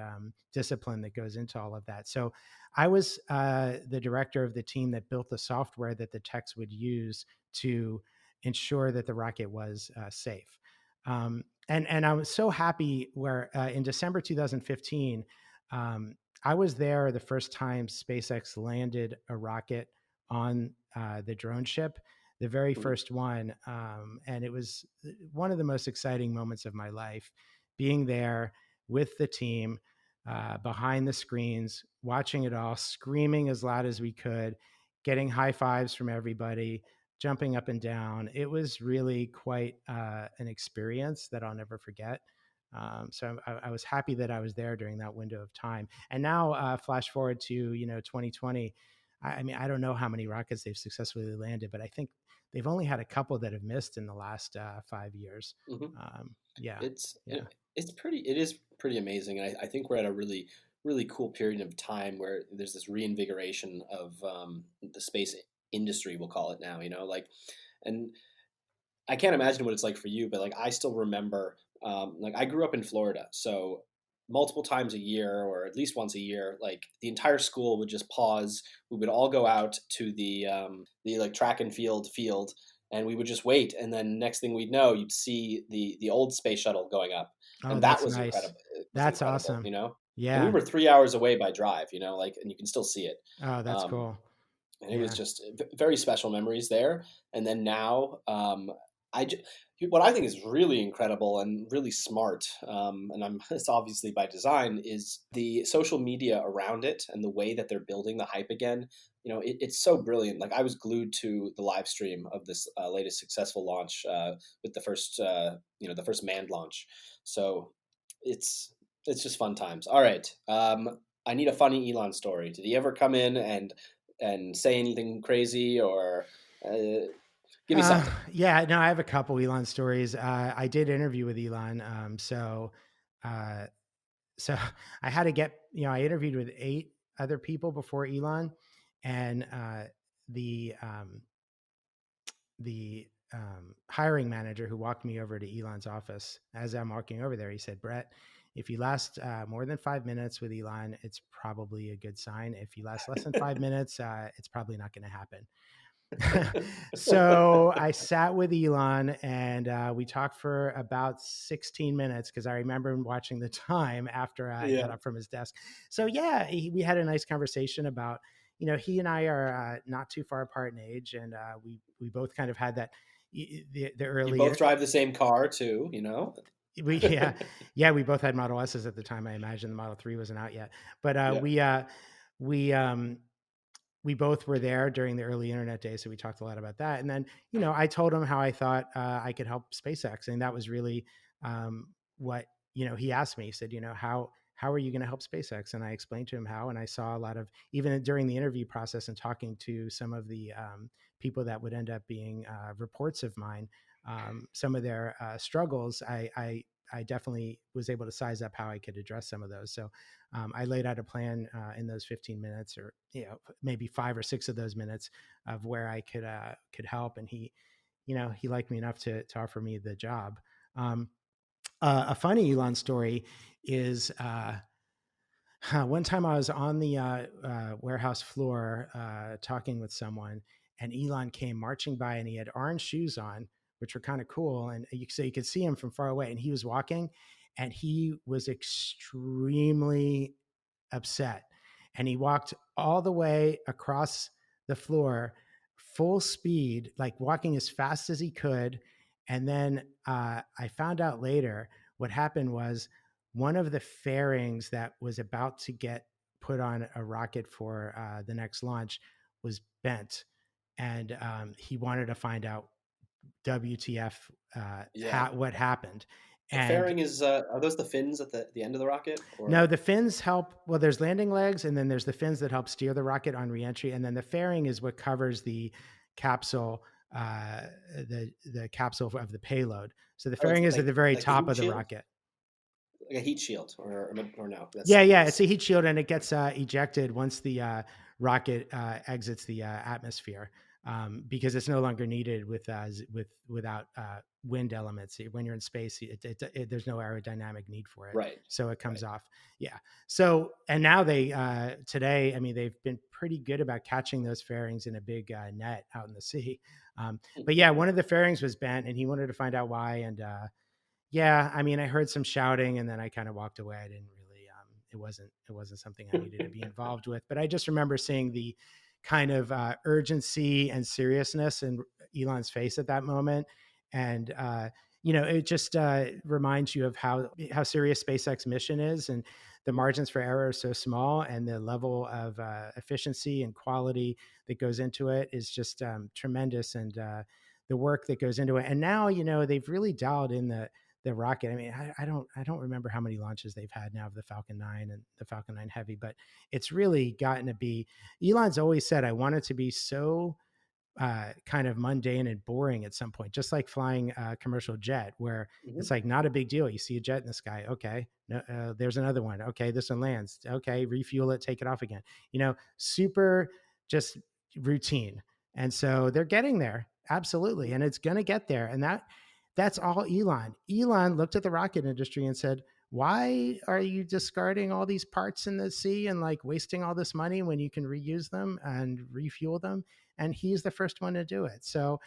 discipline that goes into all of that. So I was the director of the team that built the software that the techs would use to ensure that the rocket was safe. And I was so happy where in December 2015, I was there the first time SpaceX landed a rocket on the drone ship, the very first one. And it was one of the most exciting moments of my life, being there with the team behind the screens, watching it all, screaming as loud as we could, getting high fives from everybody, jumping up and down. It was really quite an experience that I'll never forget. So I was happy that I was there during that window of time. And now flash forward to 2020. I mean, I don't know how many rockets they've successfully landed, but I think they've only had a couple that have missed in the last 5 years. It is pretty amazing, and I think we're at a really, really cool period of time where there's this reinvigoration of the space industry, we'll call it now. And I can't imagine what it's like for you, but like I still remember, like I grew up in Florida, so multiple times a year, or at least once a year, like the entire school would just pause. We would all go out to the like track and field, and we would just wait. And then next thing we'd know, you'd see the old space shuttle going up, Oh, and that that's was nice. incredible. That's awesome. And we Yeah. were 3 hours away by drive, like, and you can still see it. Oh, that's cool. And it was just very special memories there. And then now, what I think is really incredible and really smart, and it's obviously by design, is the social media around it and the way that they're building the hype again. It's so brilliant. Like I was glued to the live stream of this latest successful launch with the first manned launch. So it's just fun times. All right. I need a funny Elon story. Did he ever come in and say anything crazy, or Give me something. Yeah, no, I have a couple Elon stories. I did interview with Elon. Uh, so I had to get, I interviewed with 8 other people before Elon, and the um, the hiring manager who walked me over to Elon's office, as I'm walking over there, he said, "Brett, if you last more than 5 minutes with Elon, it's probably a good sign. If you last less than 5 minutes, it's probably not going to happen." So I sat with Elon, and we talked for about 16 minutes because I remember him watching the time after I got Yeah. up from his desk. So yeah, we had a nice conversation about, he and I are not too far apart in age, and we both kind of had that the You early both drive the same car too, we yeah, we both had Model S's at the time. I imagine the Model 3 wasn't out yet, but Yeah. we we both were there during the early internet days, so we talked a lot about that. And then, I told him how I thought I could help SpaceX, and that was really what he asked me. He said, how are you going to help SpaceX? And I explained to him how. And I saw a lot of, even during the interview process and talking to some of the people that would end up being reports of mine, some of their struggles. I definitely was able to size up how I could address some of those. So I laid out a plan in those 15 minutes, or maybe 5 or 6 of those minutes, of where I could help, and he liked me enough to offer me the job. A funny Elon story is one time I was on the warehouse floor talking with someone, and Elon came marching by, and he had orange shoes on, which were kind of cool. And so you could see him from far away, and he was walking, and he was extremely upset. And he walked all the way across the floor, full speed, like walking as fast as he could. And then I found out later what happened was one of the fairings that was about to get put on a rocket for the next launch was bent. And he wanted to find out WTF, Yeah. what happened. The And fairing is are those the fins at the end of the rocket, no, or the fins help. Well, there's landing legs, and then there's the fins that help steer the rocket on reentry, and then the fairing is what covers the capsule, the capsule of the payload. So the oh, it's fairing is at the very like the top heat of the shield? rocket. Like a heat shield, or no? Yeah, yeah, it's That's a heat shield, and it gets ejected once the rocket exits the atmosphere, because it's no longer needed without wind elements. When you're in space, there's no aerodynamic need for it, right. so it comes Right. off. Yeah. So, and now they today, I mean, they've been pretty good about catching those fairings in a big net out in the sea. But yeah, one of the fairings was bent, and he wanted to find out why. And yeah, I mean, I heard some shouting, and then I kind of walked away. I didn't really, it wasn't something I needed to be involved with. But I just remember seeing the kind of urgency and seriousness in Elon's face at that moment. And, it just reminds you of how serious SpaceX mission is, and the margins for error are so small, and the level of efficiency and quality that goes into it is just tremendous. And the work that goes into it. And now, they've really dialed in the rocket. I mean, I don't remember how many launches they've had now of the Falcon 9 and the Falcon 9 Heavy, but it's really gotten to be. Elon's always said, I want it to be so kind of mundane and boring at some point, just like flying a commercial jet, where Mhm. it's like not a big deal. You see a jet in the sky, okay, no, there's another one, okay, this one lands, okay, refuel it, take it off again. Super, just routine. And so they're getting there, absolutely, and it's going to get there. And that's all Elon. Elon looked at the rocket industry and said, why are you discarding all these parts in the sea and like wasting all this money when you can reuse them and refuel them? And he's the first one to do it. So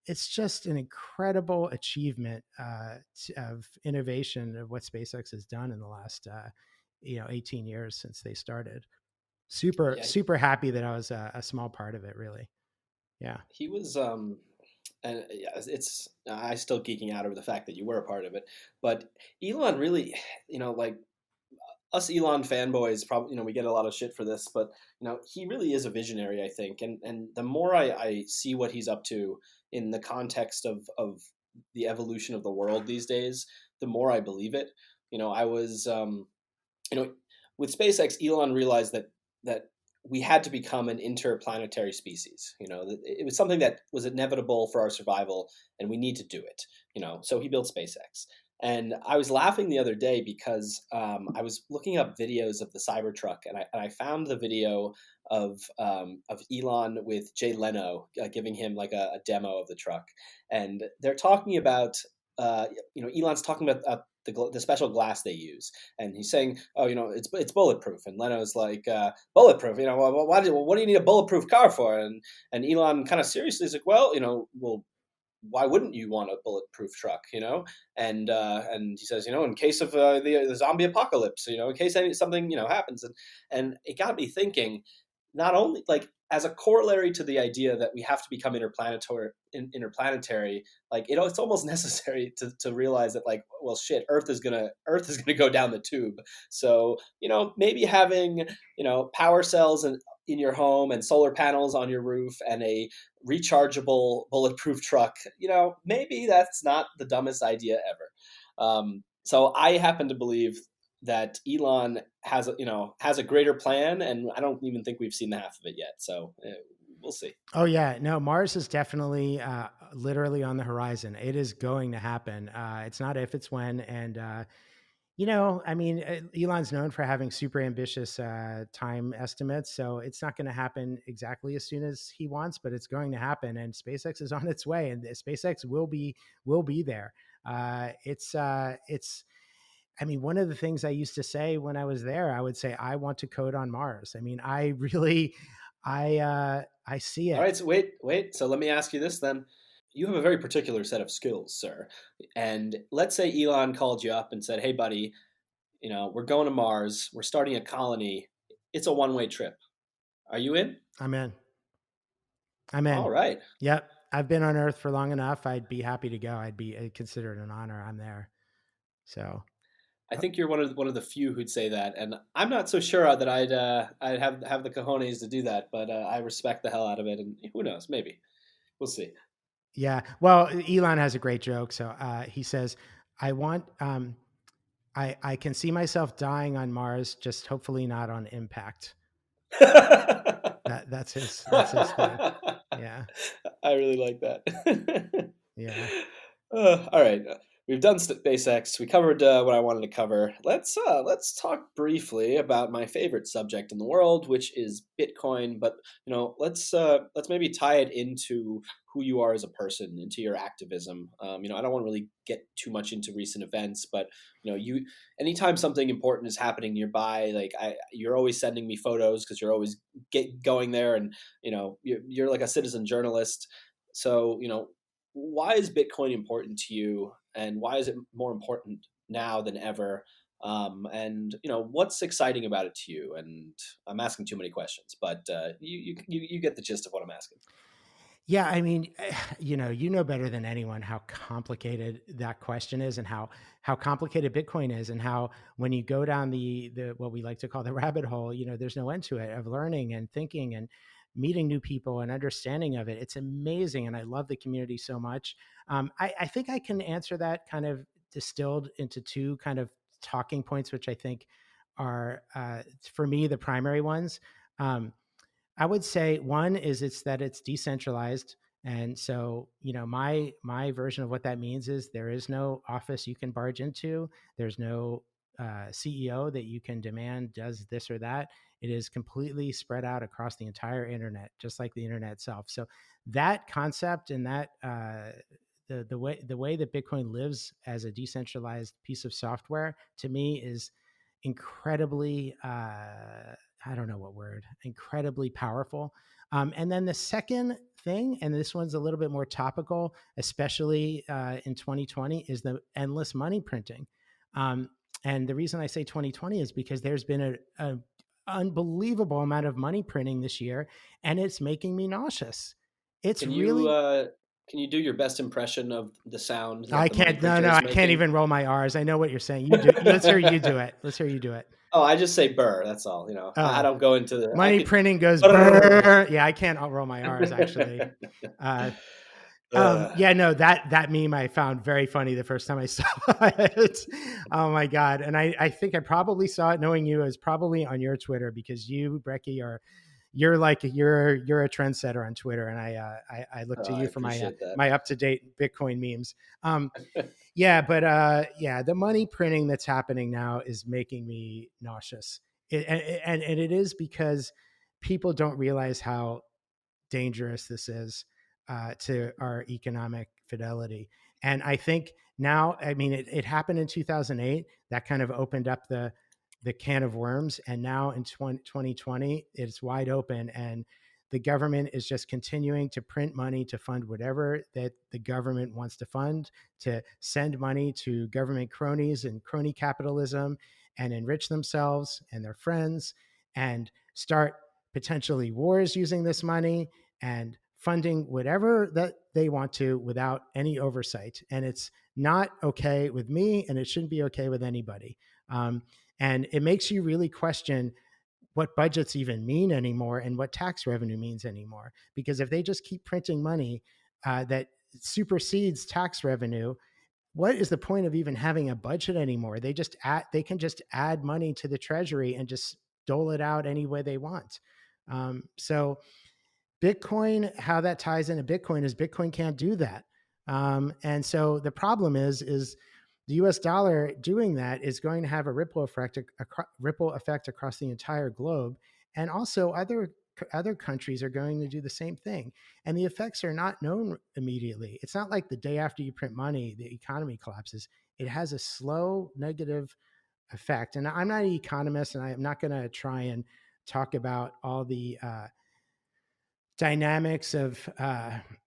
it's just an incredible achievement of innovation of what SpaceX has done in the last 18 years since they started. Super, Yeah, super happy that I was a small part of it, really. Yeah. he was. And yeah, it's I still geeking out over the fact that you were a part of it, but Elon really, like us Elon fanboys, probably we get a lot of shit for this, but he really is a visionary, I think, and the more I see what he's up to in the context of the evolution of the world these days, the more I believe it. I was you know with SpaceX, Elon realized that we had to become an interplanetary species. It was something that was inevitable for our survival, and we need to do it. So he built SpaceX. And I was laughing the other day because I was looking up videos of the Cybertruck, and I found the video of Elon with Jay Leno giving him like a demo of the truck, and they're talking about Elon's talking about the special glass they use, and he's saying, oh, it's bulletproof, and Leno's like, bulletproof, well, what do you need a bulletproof car for? And Elon kind of seriously is like, well, why wouldn't you want a bulletproof truck, and he says, in case of the zombie apocalypse, in case something happens, and it got me thinking, not only like as a corollary to the idea that we have to become interplanetary, like it's almost necessary to realize that, like, well, shit, Earth is gonna go down the tube. So maybe having power cells in your home and solar panels on your roof and a rechargeable bulletproof truck, maybe that's not the dumbest idea ever. So I happen to believe that Elon has a greater plan, and I don't even think we've seen the half of it yet. So we'll see. Oh yeah, no, Mars is definitely literally on the horizon. It is going to happen. It's not if, it's when. And I mean, Elon's known for having super ambitious time estimates, so it's not going to happen exactly as soon as he wants, but it's going to happen. And SpaceX is on its way, and SpaceX will be there. I mean, one of the things I used to say when I was there, I would say, I want to code on Mars. I mean, I see it. All right. So wait. So let me ask you this then. You have a very particular set of skills, sir. And let's say Elon called you up and said, hey, buddy, we're going to Mars. We're starting a colony. It's a one-way trip. Are you in? I'm in. All right. Yep. I've been on Earth for long enough. I'd be happy to go. I'd consider it an honor. I'm there. So I think you're one of the few who'd say that, and I'm not so sure that I'd have the cojones to do that, but I respect the hell out of it, and who knows, maybe we'll see. Yeah, well, Elon has a great joke. So he says, "I want, I can see myself dying on Mars, just hopefully not on impact." That's his thing. Yeah, I really like that. Yeah. All right. We've done SpaceX. We covered what I wanted to cover. Let's talk briefly about my favorite subject in the world, which is Bitcoin. But let's maybe tie it into who you are as a person, into your activism. I don't want to really get too much into recent events, but anytime something important is happening nearby, like you're always sending me photos because you're always going there, and you're like a citizen journalist. So why is Bitcoin important to you, and why is it more important now than ever? And what's exciting about it to you? And I'm asking too many questions, but you get the gist of what I'm asking. Yeah, I mean, you know better than anyone how complicated that question is, and how complicated Bitcoin is, and how when you go down the what we like to call the rabbit hole, there's no end to it, of learning and thinking and meeting new people and understanding of it. It's amazing, and I love the community so much. I think I can answer that kind of distilled into two kind of talking points, which I think are for me the primary ones. I would say one is it's decentralized. And so, my version of what that means is there is no office you can barge into. There's no CEO that you can demand does this or that. It is completely spread out across the entire internet, just like the internet itself. So that concept, and that the way that Bitcoin lives as a decentralized piece of software, to me, is incredibly incredibly powerful. And then the second thing, and this one's a little bit more topical, especially in 2020, is the endless money printing. And the reason I say 2020 is because there's been a unbelievable amount of money printing this year, and it's making me nauseous. Can you do your best impression of the sound? I can't. No, I can't even roll my R's. I know what you're saying. You do. Let's hear you do it. Oh, I just say burr. That's all. I don't go into the money printing goes burr. Yeah, I can't roll my R's actually. Yeah, no, that meme I found very funny the first time I saw it. Oh my God. And I think I probably saw it, knowing you, as probably on your Twitter, because you, Brecky, are you're a trendsetter on Twitter, and I look to I you for my appreciate that. my up to date Bitcoin memes. Yeah, but yeah, the money printing that's happening now is making me nauseous, and it is because people don't realize how dangerous this is to our economic fidelity. And I think now, I mean, it happened in 2008. That kind of opened up the can of worms. And now in 2020, it's wide open. And the government is just continuing to print money to fund whatever that the government wants to fund, to send money to government cronies and crony capitalism and enrich themselves and their friends and start potentially wars using this money and funding whatever that they want to without any oversight. And it's not okay with me, and it shouldn't be okay with anybody. And it makes you really question what budgets even mean anymore and what tax revenue means anymore. Because if they just keep printing money that supersedes tax revenue, what is the point of even having a budget anymore? They can just add money to the treasury and just dole it out any way they want. So Bitcoin, how that ties into Bitcoin is Bitcoin can't do that. And so the problem is the US dollar doing that is going to have a ripple effect across the entire globe. And also other countries are going to do the same thing. And the effects are not known immediately. It's not like the day after you print money, the economy collapses. It has a slow negative effect. And I'm not an economist, and I'm not going to try and talk about all the dynamics of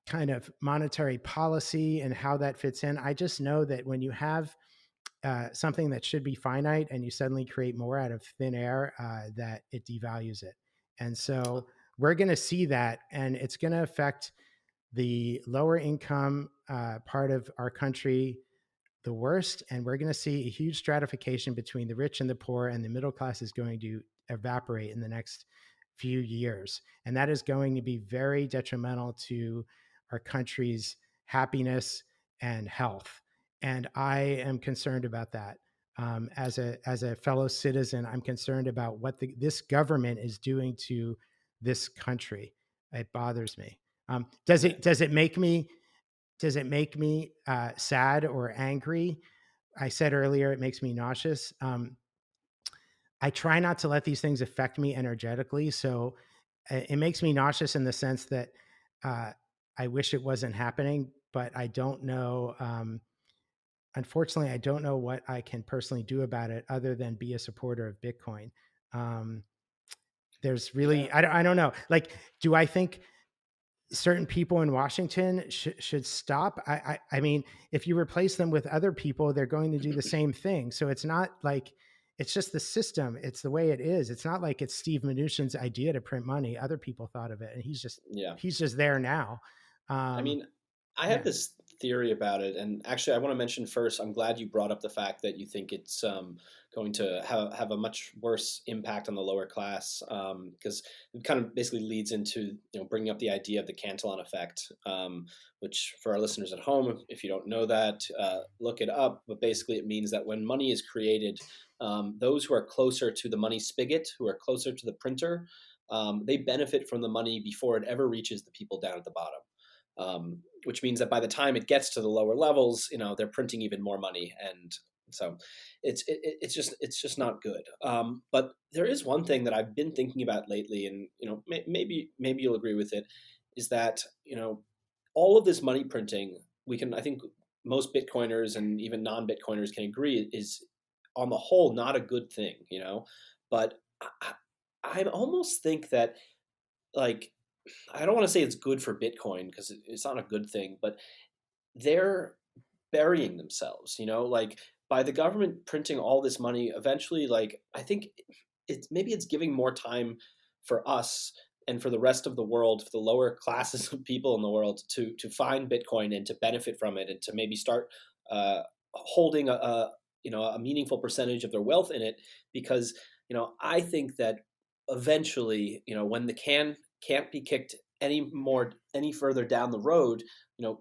kind of monetary policy and how that fits in. I just know that when you have something that should be finite and you suddenly create more out of thin air, that it devalues it. And so we're going to see that, and it's going to affect the lower income part of our country the worst. And we're going to see a huge stratification between the rich and the poor, and the middle class is going to evaporate in the next few years. And that is going to be very detrimental to our country's happiness and health. And I am concerned about that. As a fellow citizen, I'm concerned about what this government is doing to this country. It bothers me. Does it make me sad or angry? I said earlier, it makes me nauseous. I try not to let these things affect me energetically. So it makes me nauseous in the sense that I wish it wasn't happening, but I don't know. Unfortunately, I don't know what I can personally do about it other than be a supporter of Bitcoin. There's really, Yeah. I don't know. Like, do I think certain people in Washington should stop? I mean, if you replace them with other people, they're going to do the same thing. So it's not like, it's just the system. It's the way it is. It's not like it's Steve Mnuchin's idea to print money. Other people thought of it, and Yeah. he's just there now. I mean, I have Yeah. this theory about it, and actually, I want to mention first. I'm glad you brought up the fact that you think it's going to have a much worse impact on the lower class, because it kind of basically leads into bringing up the idea of the Cantillon Effect, which for our listeners at home, if you don't know that, look it up. But basically, it means that when money is created, those who are closer to the money spigot, who are closer to the printer, they benefit from the money before it ever reaches the people down at the bottom. Which means that by the time it gets to the lower levels, they're printing even more money, and so it's just not good. But there is one thing that I've been thinking about lately, and maybe you'll agree with it, is that all of this money printing, I think most Bitcoiners and even non-Bitcoiners can agree is on the whole not a good thing, but I almost think that, like, I don't want to say it's good for Bitcoin because it's not a good thing, but they're burying themselves, like by the government printing all this money, eventually, like, I think it's giving more time for us and for the rest of the world, for the lower classes of people in the world to find Bitcoin and to benefit from it and to maybe start holding a meaningful percentage of their wealth in it, because I think that eventually, when the can can't be kicked any further down the road,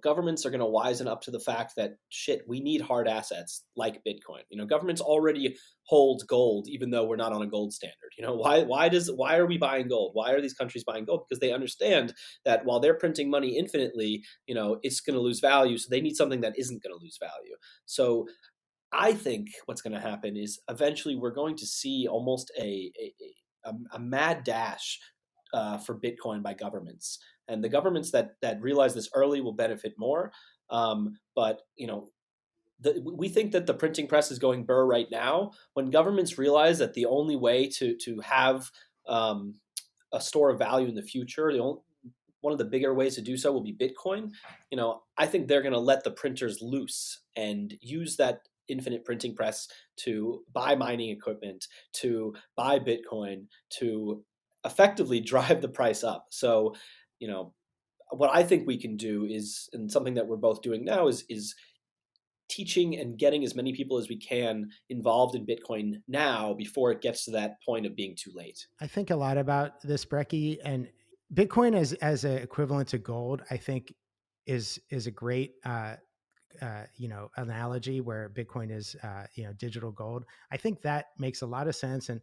governments are going to wisen up to the fact that shit, we need hard assets like Bitcoin. Governments already hold gold, even though we're not on a gold standard. Why are we buying gold? Why are these countries buying gold? Because they understand that while they're printing money infinitely, it's going to lose value. So they need something that isn't going to lose value. So I think what's going to happen is eventually we're going to see almost a mad dash for Bitcoin by governments, and the governments that realize this early will benefit more. But we think that the printing press is going burr right now. When governments realize that the only way to have a store of value in the future, one of the bigger ways to do so will be Bitcoin. I think they're going to let the printers loose and use that infinite printing press to buy mining equipment, to buy Bitcoin, to effectively drive the price up. So, what I think we can do is, and something that we're both doing now, is teaching and getting as many people as we can involved in Bitcoin now before it gets to that point of being too late. I think a lot about this, Brecky, and Bitcoin as an equivalent to gold, I think is a great analogy where Bitcoin is digital gold. I think that makes a lot of sense. And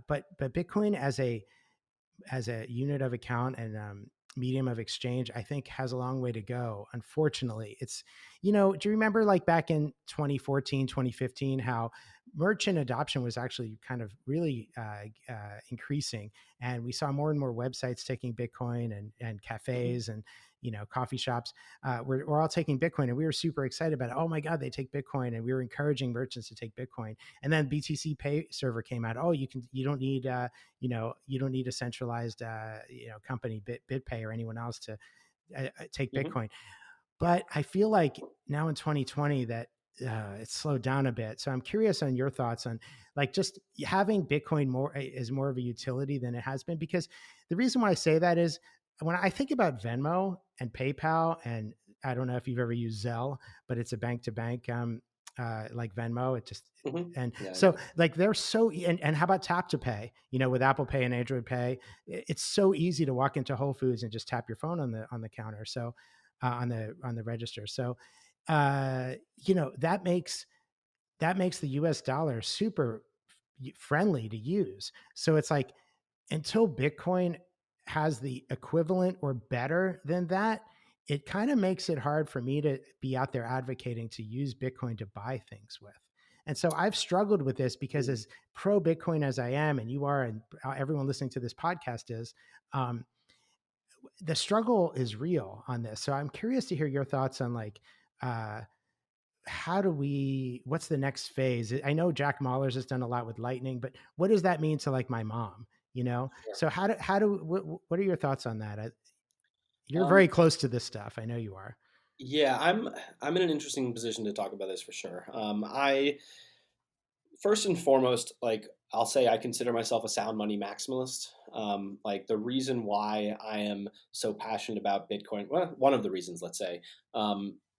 but Bitcoin as a unit of account and medium of exchange, I think has a long way to go. Unfortunately, it's, do you remember like back in 2014, 2015, how merchant adoption was actually kind of really increasing. And we saw more and more websites taking Bitcoin and cafes and, coffee shops. We're all taking Bitcoin, and we were super excited about it. Oh my God, they take Bitcoin. And we were encouraging merchants to take Bitcoin. And then BTC Pay server came out. Oh, you don't need you don't need a centralized company, BitPay or anyone else to take Bitcoin. But I feel like now in 2020 that it's slowed down a bit. So I'm curious on your thoughts on like just having Bitcoin is more of a utility than it has been. Because the reason why I say that is when I think about Venmo and PayPal, and I don't know if you've ever used Zelle, but it's a bank to bank like Venmo. It just like they're so and how about tap to pay? With Apple Pay and Android Pay, it's so easy to walk into Whole Foods and just tap your phone on the counter. So on the register. So that makes the US dollar super friendly to use. So it's like until Bitcoin has the equivalent or better than that, it kind of makes it hard for me to be out there advocating to use Bitcoin to buy things with. And so I've struggled with this because as pro Bitcoin as I am, and you are, and everyone listening to this podcast is, the struggle is real on this. So I'm curious to hear your thoughts on like, what's the next phase? I know Jack Mallers has done a lot with Lightning, but what does that mean to like my mom? Sure. So what are your thoughts on that? You're very close to this stuff. I know you are. Yeah, I'm in an interesting position to talk about this for sure. I first and foremost, like I'll say, I consider myself a sound money maximalist. Like the reason why I am so passionate about Bitcoin, well, one of the reasons, let's say,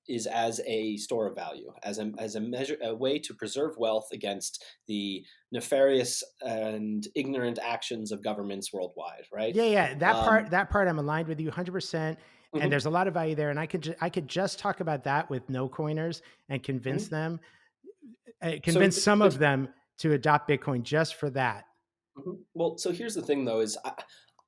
is as a store of value, as a way to preserve wealth against the nefarious and ignorant actions of governments worldwide, right? Yeah. That part I'm aligned with you 100%. And there's a lot of value there. And I could just talk about that with no coiners and convince them, some of them to adopt Bitcoin just for that. Well, so here's the thing though, is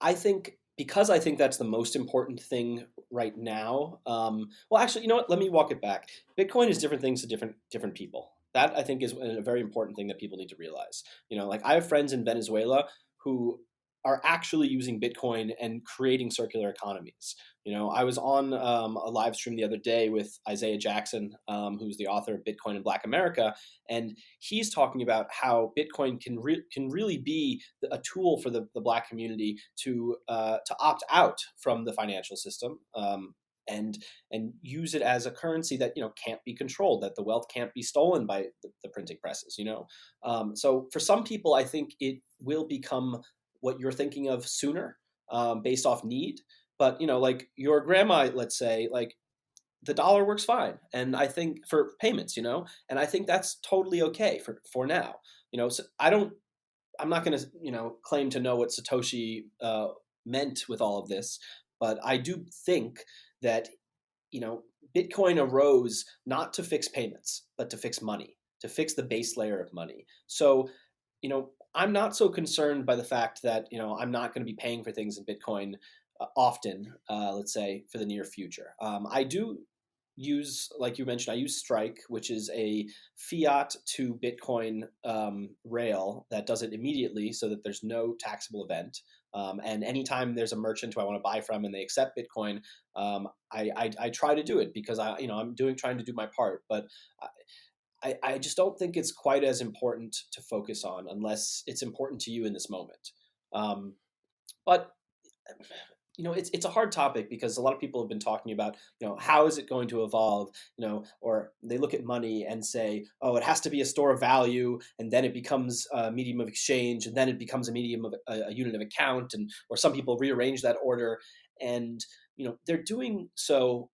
I think, because I think that's the most important thing right now. Well, actually, you know what? Let me walk it back. Bitcoin is different things to different people. That I think is a very important thing that people need to realize. Like I have friends in Venezuela who are actually using Bitcoin and creating circular economies. I was on a live stream the other day with Isaiah Jackson, who's the author of Bitcoin in Black America, and he's talking about how Bitcoin can really be a tool for the Black community to opt out from the financial system. And use it as a currency that can't be controlled, that the wealth can't be stolen by the printing presses. So for some people, I think it will become what you're thinking of sooner, based off need. But like your grandma, let's say, like the dollar works fine, and I think for payments, and I think that's totally okay for now. So I'm not going to claim to know what Satoshi meant with all of this. But I do think that, Bitcoin arose not to fix payments, but to fix money, to fix the base layer of money. So, I'm not so concerned by the fact that, I'm not going to be paying for things in Bitcoin often, let's say, for the near future. I do use, like you mentioned, I use Strike, which is a fiat to Bitcoin rail that does it immediately so that there's no taxable event. And anytime there's a merchant who I want to buy from and they accept Bitcoin, I try to do it because I'm trying to do my part. But I just don't think it's quite as important to focus on unless it's important to you in this moment. But it's a hard topic because a lot of people have been talking about, how is it going to evolve, or they look at money and say, oh, it has to be a store of value, and then it becomes a medium of exchange, and then it becomes a medium of a unit of account, and or some people rearrange that order, and they're doing so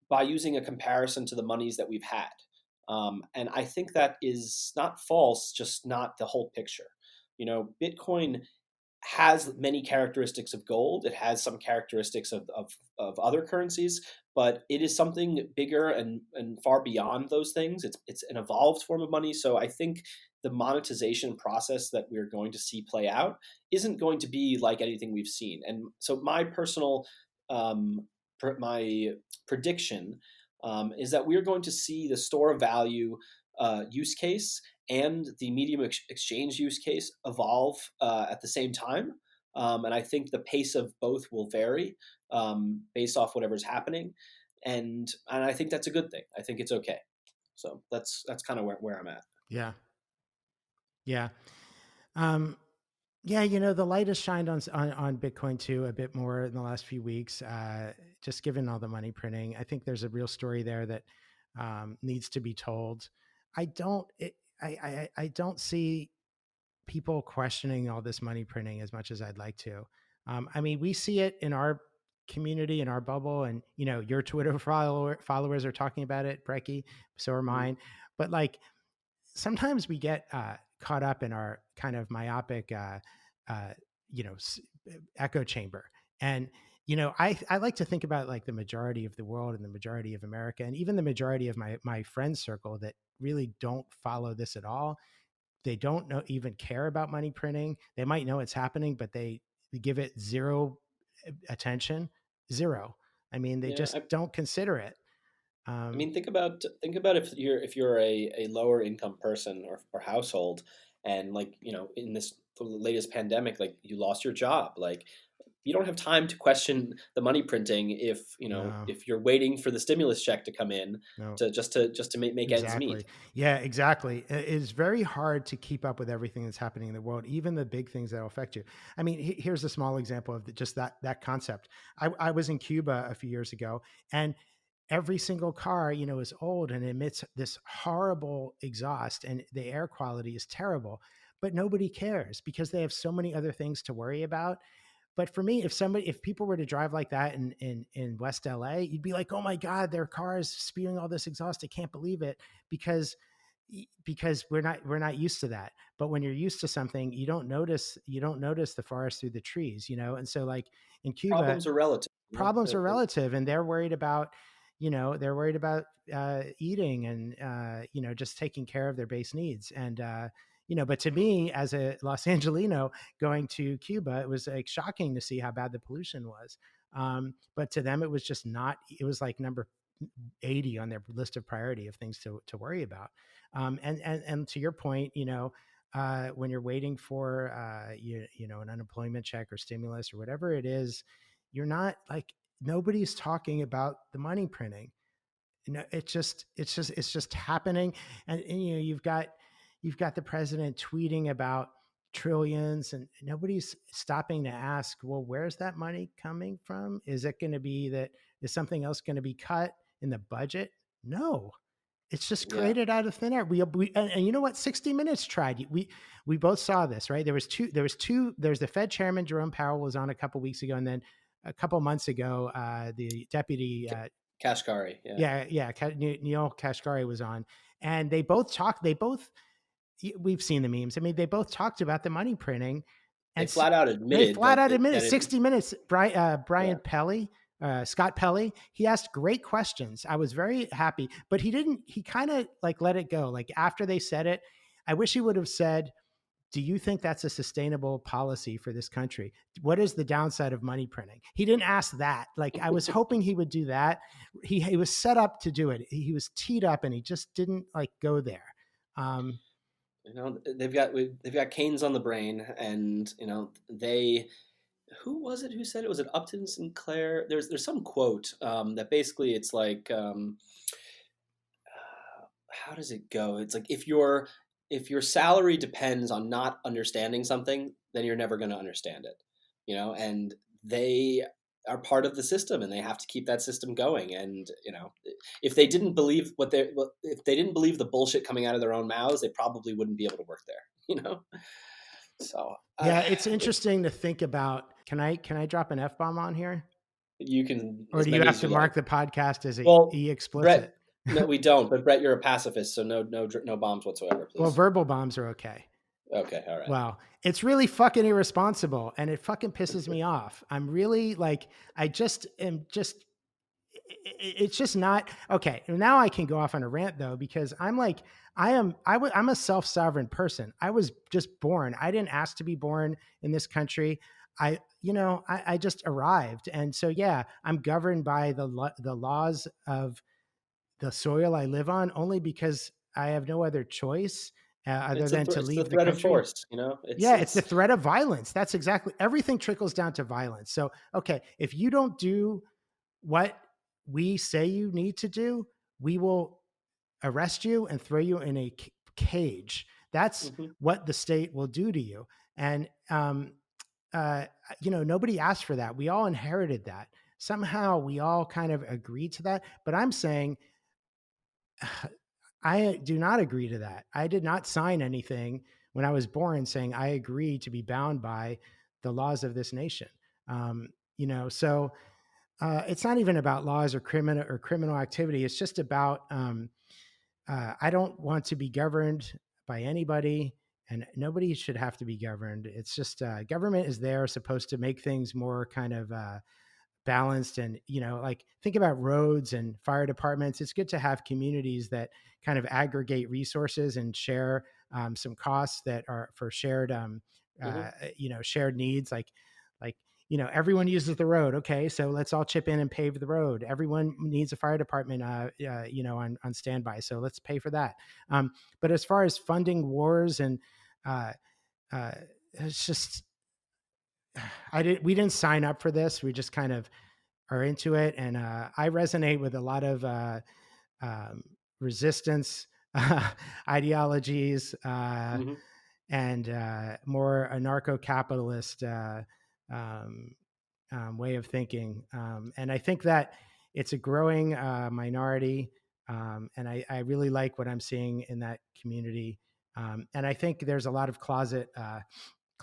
by using a comparison to the monies that we've had. And I think that is not false, just not the whole picture. Bitcoin has many characteristics of gold. It has some characteristics of other currencies, but it is something bigger and far beyond those things. It's an evolved form of money. So I think the monetization process that we're going to see play out isn't going to be like anything we've seen. And so my personal my prediction is that we're going to see the store of value use case and the medium exchange use case evolve at the same time. And I think the pace of both will vary based off whatever's happening. And I think that's a good thing. I think it's okay. So that's kind of where I'm at. Yeah. Yeah. Yeah, the light has shined on Bitcoin too a bit more in the last few weeks, just given all the money printing. I think there's a real story there that needs to be told. I don't see people questioning all this money printing as much as I'd like to. I mean, we see it in our community, in our bubble, and your Twitter followers are talking about it, Brecky. So are mine. But like, sometimes we get caught up in our kind of myopic, echo chamber. And, I like to think about like the majority of the world and the majority of America, and even the majority of my friend circle that really don't follow this at all. They don't even care about money printing. They might know it's happening, but they give it zero attention. Zero. I mean, they just don't consider it. I mean, think about if you're a lower income person or household, and like in this latest pandemic, like you lost your job, like you don't have time to question the money printing if No. if you're waiting for the stimulus check to come in No. to make ends meet. Yeah, exactly. It is very hard to keep up with everything that's happening in the world, even the big things that will affect you. I mean, here's a small example of just that concept. I was in Cuba a few years ago, and every single car, is old and emits this horrible exhaust, and the air quality is terrible. But nobody cares because they have so many other things to worry about. But for me, if people were to drive like that in West LA, you'd be like, oh my God, their car is spewing all this exhaust. I can't believe it, because we're not used to that. But when you're used to something, you don't notice the forest through the trees, And so like in Cuba, Problems are relative. Problems are relative, and they're worried about, eating and, just taking care of their base needs. And, but to me, as a Los Angelino going to Cuba, it was like shocking to see how bad the pollution was. But to them, it was just not, it was like number 80 on their list of priority of things to worry about. And to your point, when you're waiting for, an unemployment check or stimulus or whatever it is, you're not like, nobody's talking about the money printing. It's just happening. And you've got the president tweeting about trillions, and nobody's stopping to ask, well, where's that money coming from? Is it going to be is something else going to be cut in the budget? No, it's just created out of thin air. And you know what? 60 Minutes tried. We both saw this, right? There's the Fed chairman, Jerome Powell, was on a couple weeks ago. And then a couple months ago, the deputy, Kashkari. Neil Kashkari was on, and we've seen the memes. I mean, they both talked about the money printing, They And flat out they admitted flat that out admitted that it, 60 Minutes. Brian yeah. Pelly, Scott Pelly, he asked great questions. I was very happy, but he kind of like let it go. Like after they said it, I wish he would have said, do you think that's a sustainable policy for this country? What is the downside of money printing? He didn't ask that. Like I was hoping he would do that. He was set up to do it. He was teed up and he just didn't like go there. You know, they've got canes on the brain, and you know they. Who was it who said it? Was it Upton Sinclair? There's some quote that basically it's like how does it go? It's like if your salary depends on not understanding something, then you're never going to understand it. You know, and they are part of the system, and they have to keep that system going. And you know, if they didn't believe if they didn't believe the bullshit coming out of their own mouths, they probably wouldn't be able to work there. You know, so yeah, it's interesting to think about. Can I drop an F-bomb on here? you can, Or do you have to mark the podcast as well, explicit? Brett. No, we don't. But Brett, you're a pacifist, so no bombs whatsoever, please. Well, verbal bombs are okay. Okay, all right. Well, it's really fucking irresponsible and it fucking pisses me off. I'm really like, it's just not okay. Now I can go off on a rant though, because I'm like, I'm a self-sovereign person. I was just born. I didn't ask to be born in this country. I just arrived. And so, yeah, I'm governed by the laws of the soil I live on only because I have no other choice other than to leave the threat country. Of force, you know? It's the threat of violence. That's exactly, everything trickles down to violence. So, okay, if you don't do what we say you need to do, we will arrest you and throw you in a cage. That's what the state will do to you. And, nobody asked for that. We all inherited that. Somehow we all kind of agreed to that. But I'm saying, I do not agree to that. I did not sign anything when I was born saying I agree to be bound by the laws of this nation. So it's not even about laws or criminal activity. It's just about I don't want to be governed by anybody, and nobody should have to be governed. It's just government is there supposed to make things more kind of balanced. And like think about roads and fire departments. It's good to have communities that kind of aggregate resources and share some costs that are for shared shared needs, like everyone uses the road. Okay, so let's all chip in and pave the road. Everyone needs a fire department on standby, so let's pay for that. But as far as funding wars and it's just we didn't sign up for this. We just kind of are into it. And I resonate with a lot of resistance ideologies and more anarcho-capitalist way of thinking. And I think that it's a growing minority. And I really like what I'm seeing in that community. And I think there's a lot of closet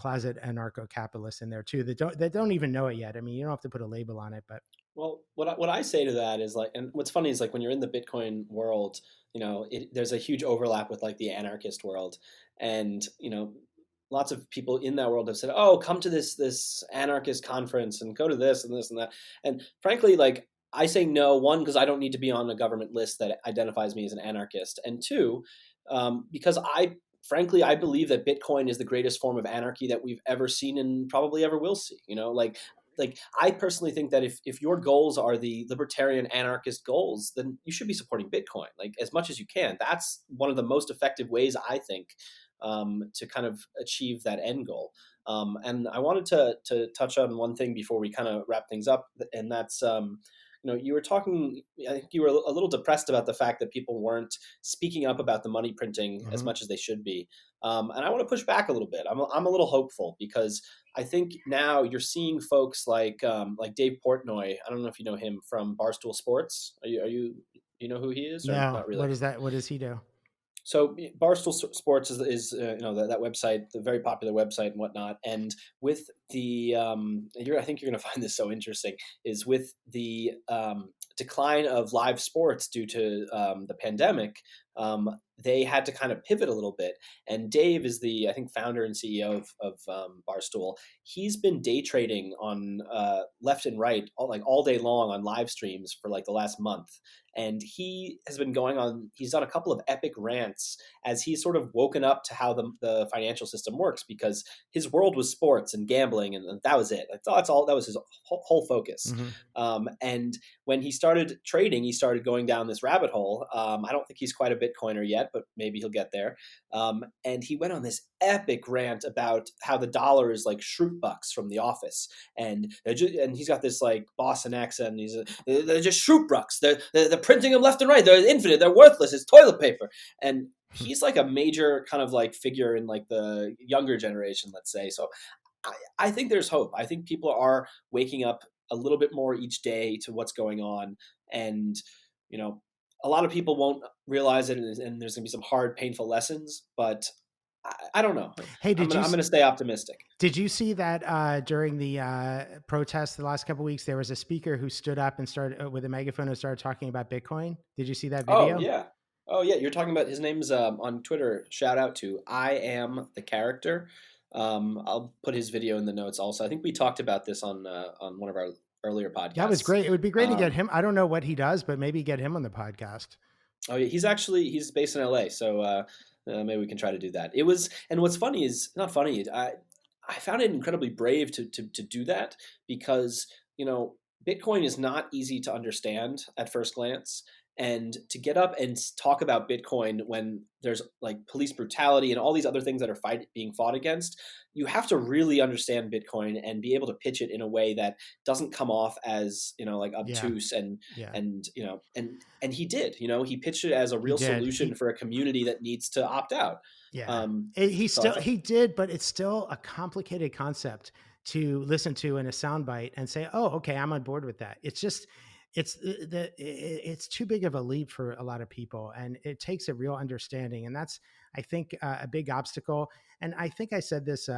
anarcho-capitalists in there too that don't even know it yet. I mean, you don't have to put a label on it, but well, what I say to that is like, and what's funny is like when you're in the Bitcoin world, there's a huge overlap with like the anarchist world, and lots of people in that world have said, "Oh, come to this anarchist conference and go to this and this and that." And frankly, like I say no, one, because I don't need to be on a government list that identifies me as an anarchist, and two, because frankly, I believe that Bitcoin is the greatest form of anarchy that we've ever seen and probably ever will see. Like I personally think that if your goals are the libertarian anarchist goals, then you should be supporting Bitcoin like as much as you can. That's one of the most effective ways, I think, to kind of achieve that end goal. And I wanted to touch on one thing before we kind of wrap things up, and that's you were talking, I think you were a little depressed about the fact that people weren't speaking up about the money printing as much as they should be. And I want to push back a little bit. I'm a little hopeful because I think now you're seeing folks like Dave Portnoy. I don't know if you know him from Barstool Sports. You know who he is? Or no. Not really? What is that? What does he do? So Barstool Sports is that website, the very popular website and whatnot. And with the I think you're going to find this so interesting, is with the decline of live sports due to the pandemic, they had to kind of pivot a little bit. And Dave is I think, founder and CEO of Barstool. He's been day trading on left and right, all day long on live streams for like the last month. And he has been he's done a couple of epic rants as he's sort of woken up to how the financial system works, because his world was sports and gambling, and that was it. That's all. That was his whole focus. And when he started trading, he started going down this rabbit hole. I don't think he's quite a Bitcoiner yet, but maybe he'll get there. And he went on this epic rant about how the dollar is like Shroot bucks from The Office, and he's got this like Boston accent. And they're just Shroot bucks. They're printing them left and right. They're infinite. They're worthless. It's toilet paper. And he's like a major kind of like figure in like the younger generation, let's say. So I think there's hope. I think people are waking up a little bit more each day to what's going on. And, a lot of people won't realize it, and there's going to be some hard, painful lessons, but I don't know. Hey, I'm going to stay optimistic. Did you see that during the protests the last couple of weeks, there was a speaker who stood up and started with a megaphone and started talking about Bitcoin? Did you see that video? Oh, yeah. You're talking about, his name's on Twitter. Shout out to I Am the Character. I'll put his video in the notes also. I think we talked about this on one of our earlier podcasts. That was great. It would be great to get him. I don't know what he does, but maybe get him on the podcast. Oh yeah, he's based in LA, so maybe we can try to do that. And what's funny is not funny. I found it incredibly brave to do that, because Bitcoin is not easy to understand at first glance. And to get up and talk about Bitcoin when there's like police brutality and all these other things that are being fought against, you have to really understand Bitcoin and be able to pitch it in a way that doesn't come off as, like obtuse and he did, he pitched it as a real solution for a community that needs to opt out. Yeah. He did, but it's still a complicated concept to listen to in a soundbite and say, oh, okay, I'm on board with that. It's too big of a leap for a lot of people, and it takes a real understanding. And that's, I think, a big obstacle. And I think I said this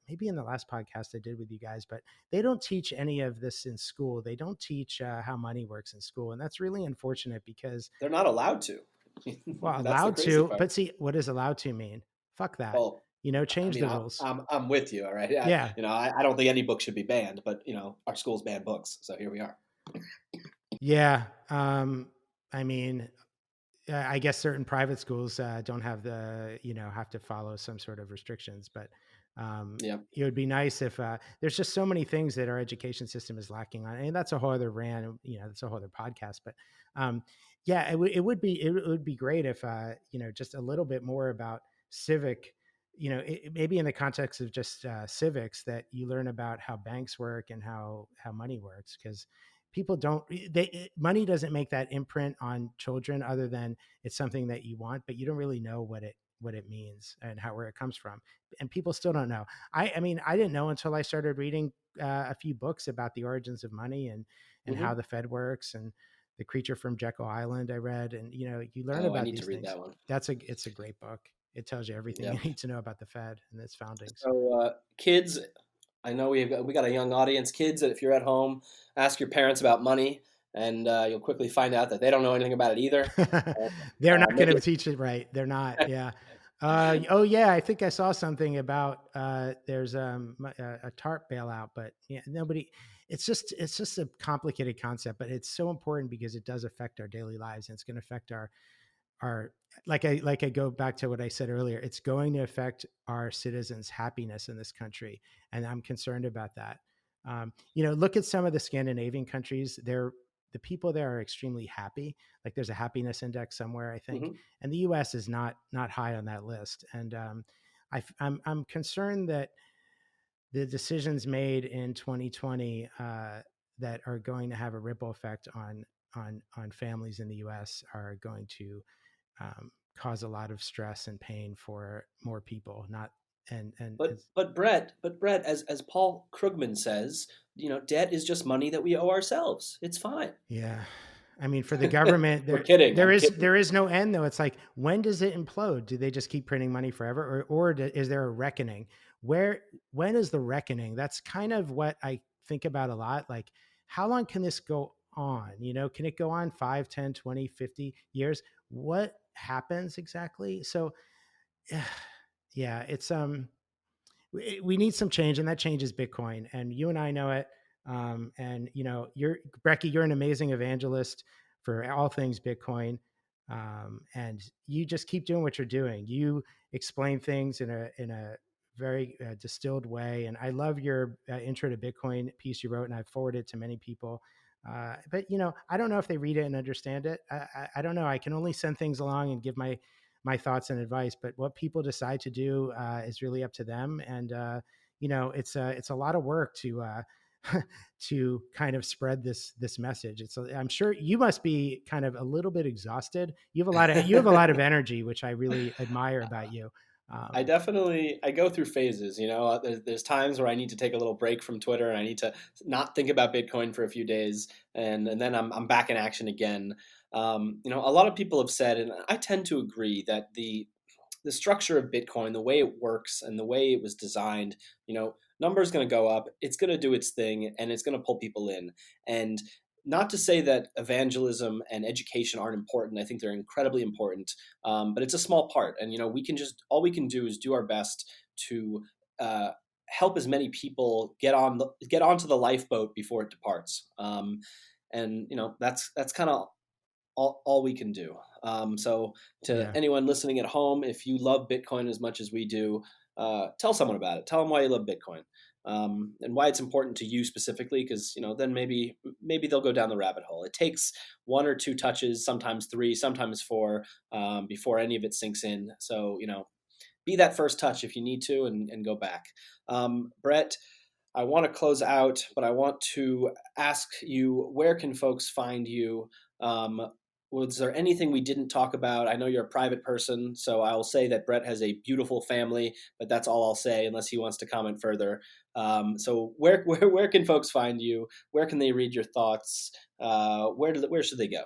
maybe in the last podcast I did with you guys, but they don't teach any of this in school. They don't teach how money works in school. And that's really unfortunate, because they're not allowed to. Well, allowed to, but see, what does allowed to mean? Fuck that. Well, change the rules. I'm with you. All right. Yeah. I don't think any book should be banned, but our schools ban books. So here we are. Yeah. I guess certain private schools don't have have to follow some sort of restrictions, but it would be nice if there's just so many things that our education system is lacking on. And that's a whole other rant, that's a whole other podcast, but it would be great if, just a little bit more about civic, maybe in the context of just civics, that you learn about how banks work and how money works. Because people money doesn't make that imprint on children, other than it's something that you want, but you don't really know what it means and where it comes from. And people still don't know. I didn't know until I started reading a few books about the origins of money and how the Fed works, and The Creature from Jekyll Island I read. And, you learn about I need these to read things. that one. It's a great book. It tells you everything you need to know about the Fed and its founding. So kids, I know we got a young audience. Kids, if you're at home, ask your parents about money, and you'll quickly find out that they don't know anything about it either. They're not going to teach it right. They're not. Yeah. I think I saw something about there's a TARP bailout, but nobody. It's just a complicated concept, but it's so important because it does affect our daily lives, and it's going to affect our like I go back to what I said earlier, it's going to affect our citizens' happiness in this country. And I'm concerned about that. Look at some of the Scandinavian countries. The people there are extremely happy. Like there's a happiness index somewhere, I think. And the US is not high on that list. And I'm concerned that the decisions made in 2020 that are going to have a ripple effect on families in the US are going to cause a lot of stress and pain for more people. But Brett, as Paul Krugman says, debt is just money that we owe ourselves. It's fine. Yeah. I mean, for the government, we're kidding. There is no end though. It's like, when does it implode? Do they just keep printing money forever, or is there a reckoning? When is the reckoning? That's kind of what I think about a lot. Like, how long can this go on? Can it go on 5, 10, 20, 50 years? happens exactly. So yeah, it's we need some change, and that change is Bitcoin, and you and I know it. And Brecky, you're an amazing evangelist for all things Bitcoin. And you just keep doing what you're doing. You explain things in a very distilled way. And I love your intro to Bitcoin piece you wrote, and I've forwarded it to many people. But I don't know if they read it and understand it. I don't know. I can only send things along and give my thoughts and advice, but what people decide to do is really up to them. And it's a lot of work to to kind of spread this message. I'm sure you must be kind of a little bit exhausted. You have a lot of energy, which I really admire about you. I go through phases. There's times where I need to take a little break from Twitter and I need to not think about Bitcoin for a few days, and then I'm back in action again. A lot of people have said, and I tend to agree, that the structure of Bitcoin, the way it works and the way it was designed, number is going to go up, it's going to do its thing, and it's going to pull people in. And not to say that evangelism and education aren't important. I think they're incredibly important, but it's a small part. And all we can do is do our best to help as many people get onto the lifeboat before it departs. And that's kind of all we can do. So to anyone listening at home, if you love Bitcoin as much as we do, tell someone about it. Tell them why you love Bitcoin, and why it's important to you specifically, because then maybe they'll go down the rabbit hole. It takes 1 or 2 touches, sometimes 3, sometimes 4, before any of it sinks in. So be that first touch if you need to, and go back. Brett, I want to close out, but I want to ask you, where can folks find you? Was there anything we didn't talk about? I know you're a private person, so I'll say that Brett has a beautiful family, but that's all I'll say unless he wants to comment further. So where can folks find you? Where can they read your thoughts? Where should they go?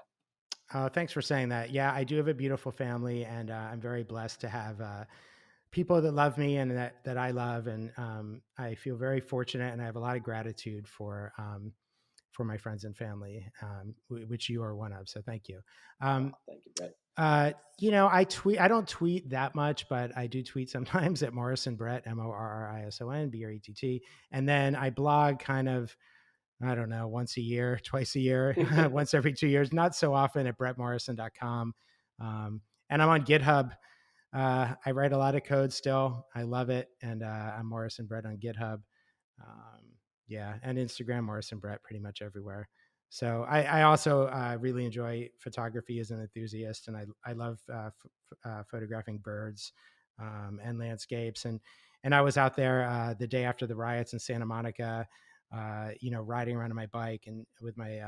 Thanks for saying that. Yeah, I do have a beautiful family, and I'm very blessed to have people that love me and that I love. And I feel very fortunate, and I have a lot of gratitude for my friends and family, which you are one of. So thank you. Thank you, Brett. I don't tweet that much, but I do tweet sometimes at Morrison Brett, MORRISON BRETT. And then I blog kind of, I don't know, once a year, twice a year, once every 2 years, not so often, at brettmorrison.com. And I'm on GitHub. I write a lot of code still. I love it. And I'm Morrison Brett on GitHub. And Instagram, Morrison Brett, pretty much everywhere. So I also really enjoy photography as an enthusiast, and I love photographing birds and landscapes. And I was out there the day after the riots in Santa Monica, riding around on my bike and with my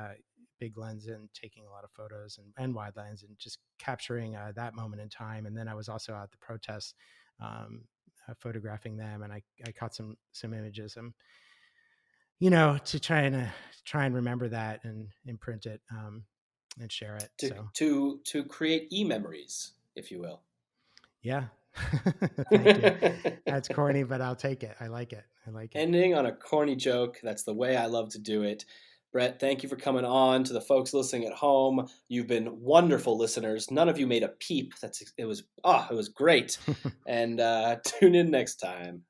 big lens and taking a lot of photos and wide lens and just capturing that moment in time. And then I was also out at the protests photographing them, and I caught some images. To try and remember that and imprint it and share it. To create e-memories, if you will. Yeah. Thank you. That's corny, but I'll take it. I like it. Ending on a corny joke. That's the way I love to do it. Brett, thank you for coming on. To the folks listening at home, you've been wonderful listeners. None of you made a peep. It was great. And tune in next time.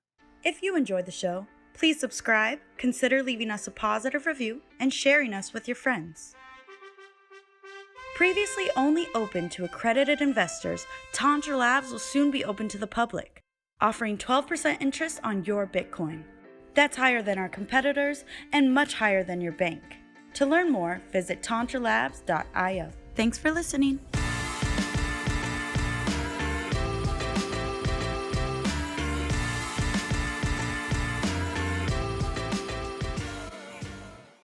If you enjoyed the show, please subscribe, consider leaving us a positive review, and sharing us with your friends. Previously only open to accredited investors, Tantra Labs will soon be open to the public, offering 12% interest on your Bitcoin. That's higher than our competitors and much higher than your bank. To learn more, visit tantralabs.io. Thanks for listening.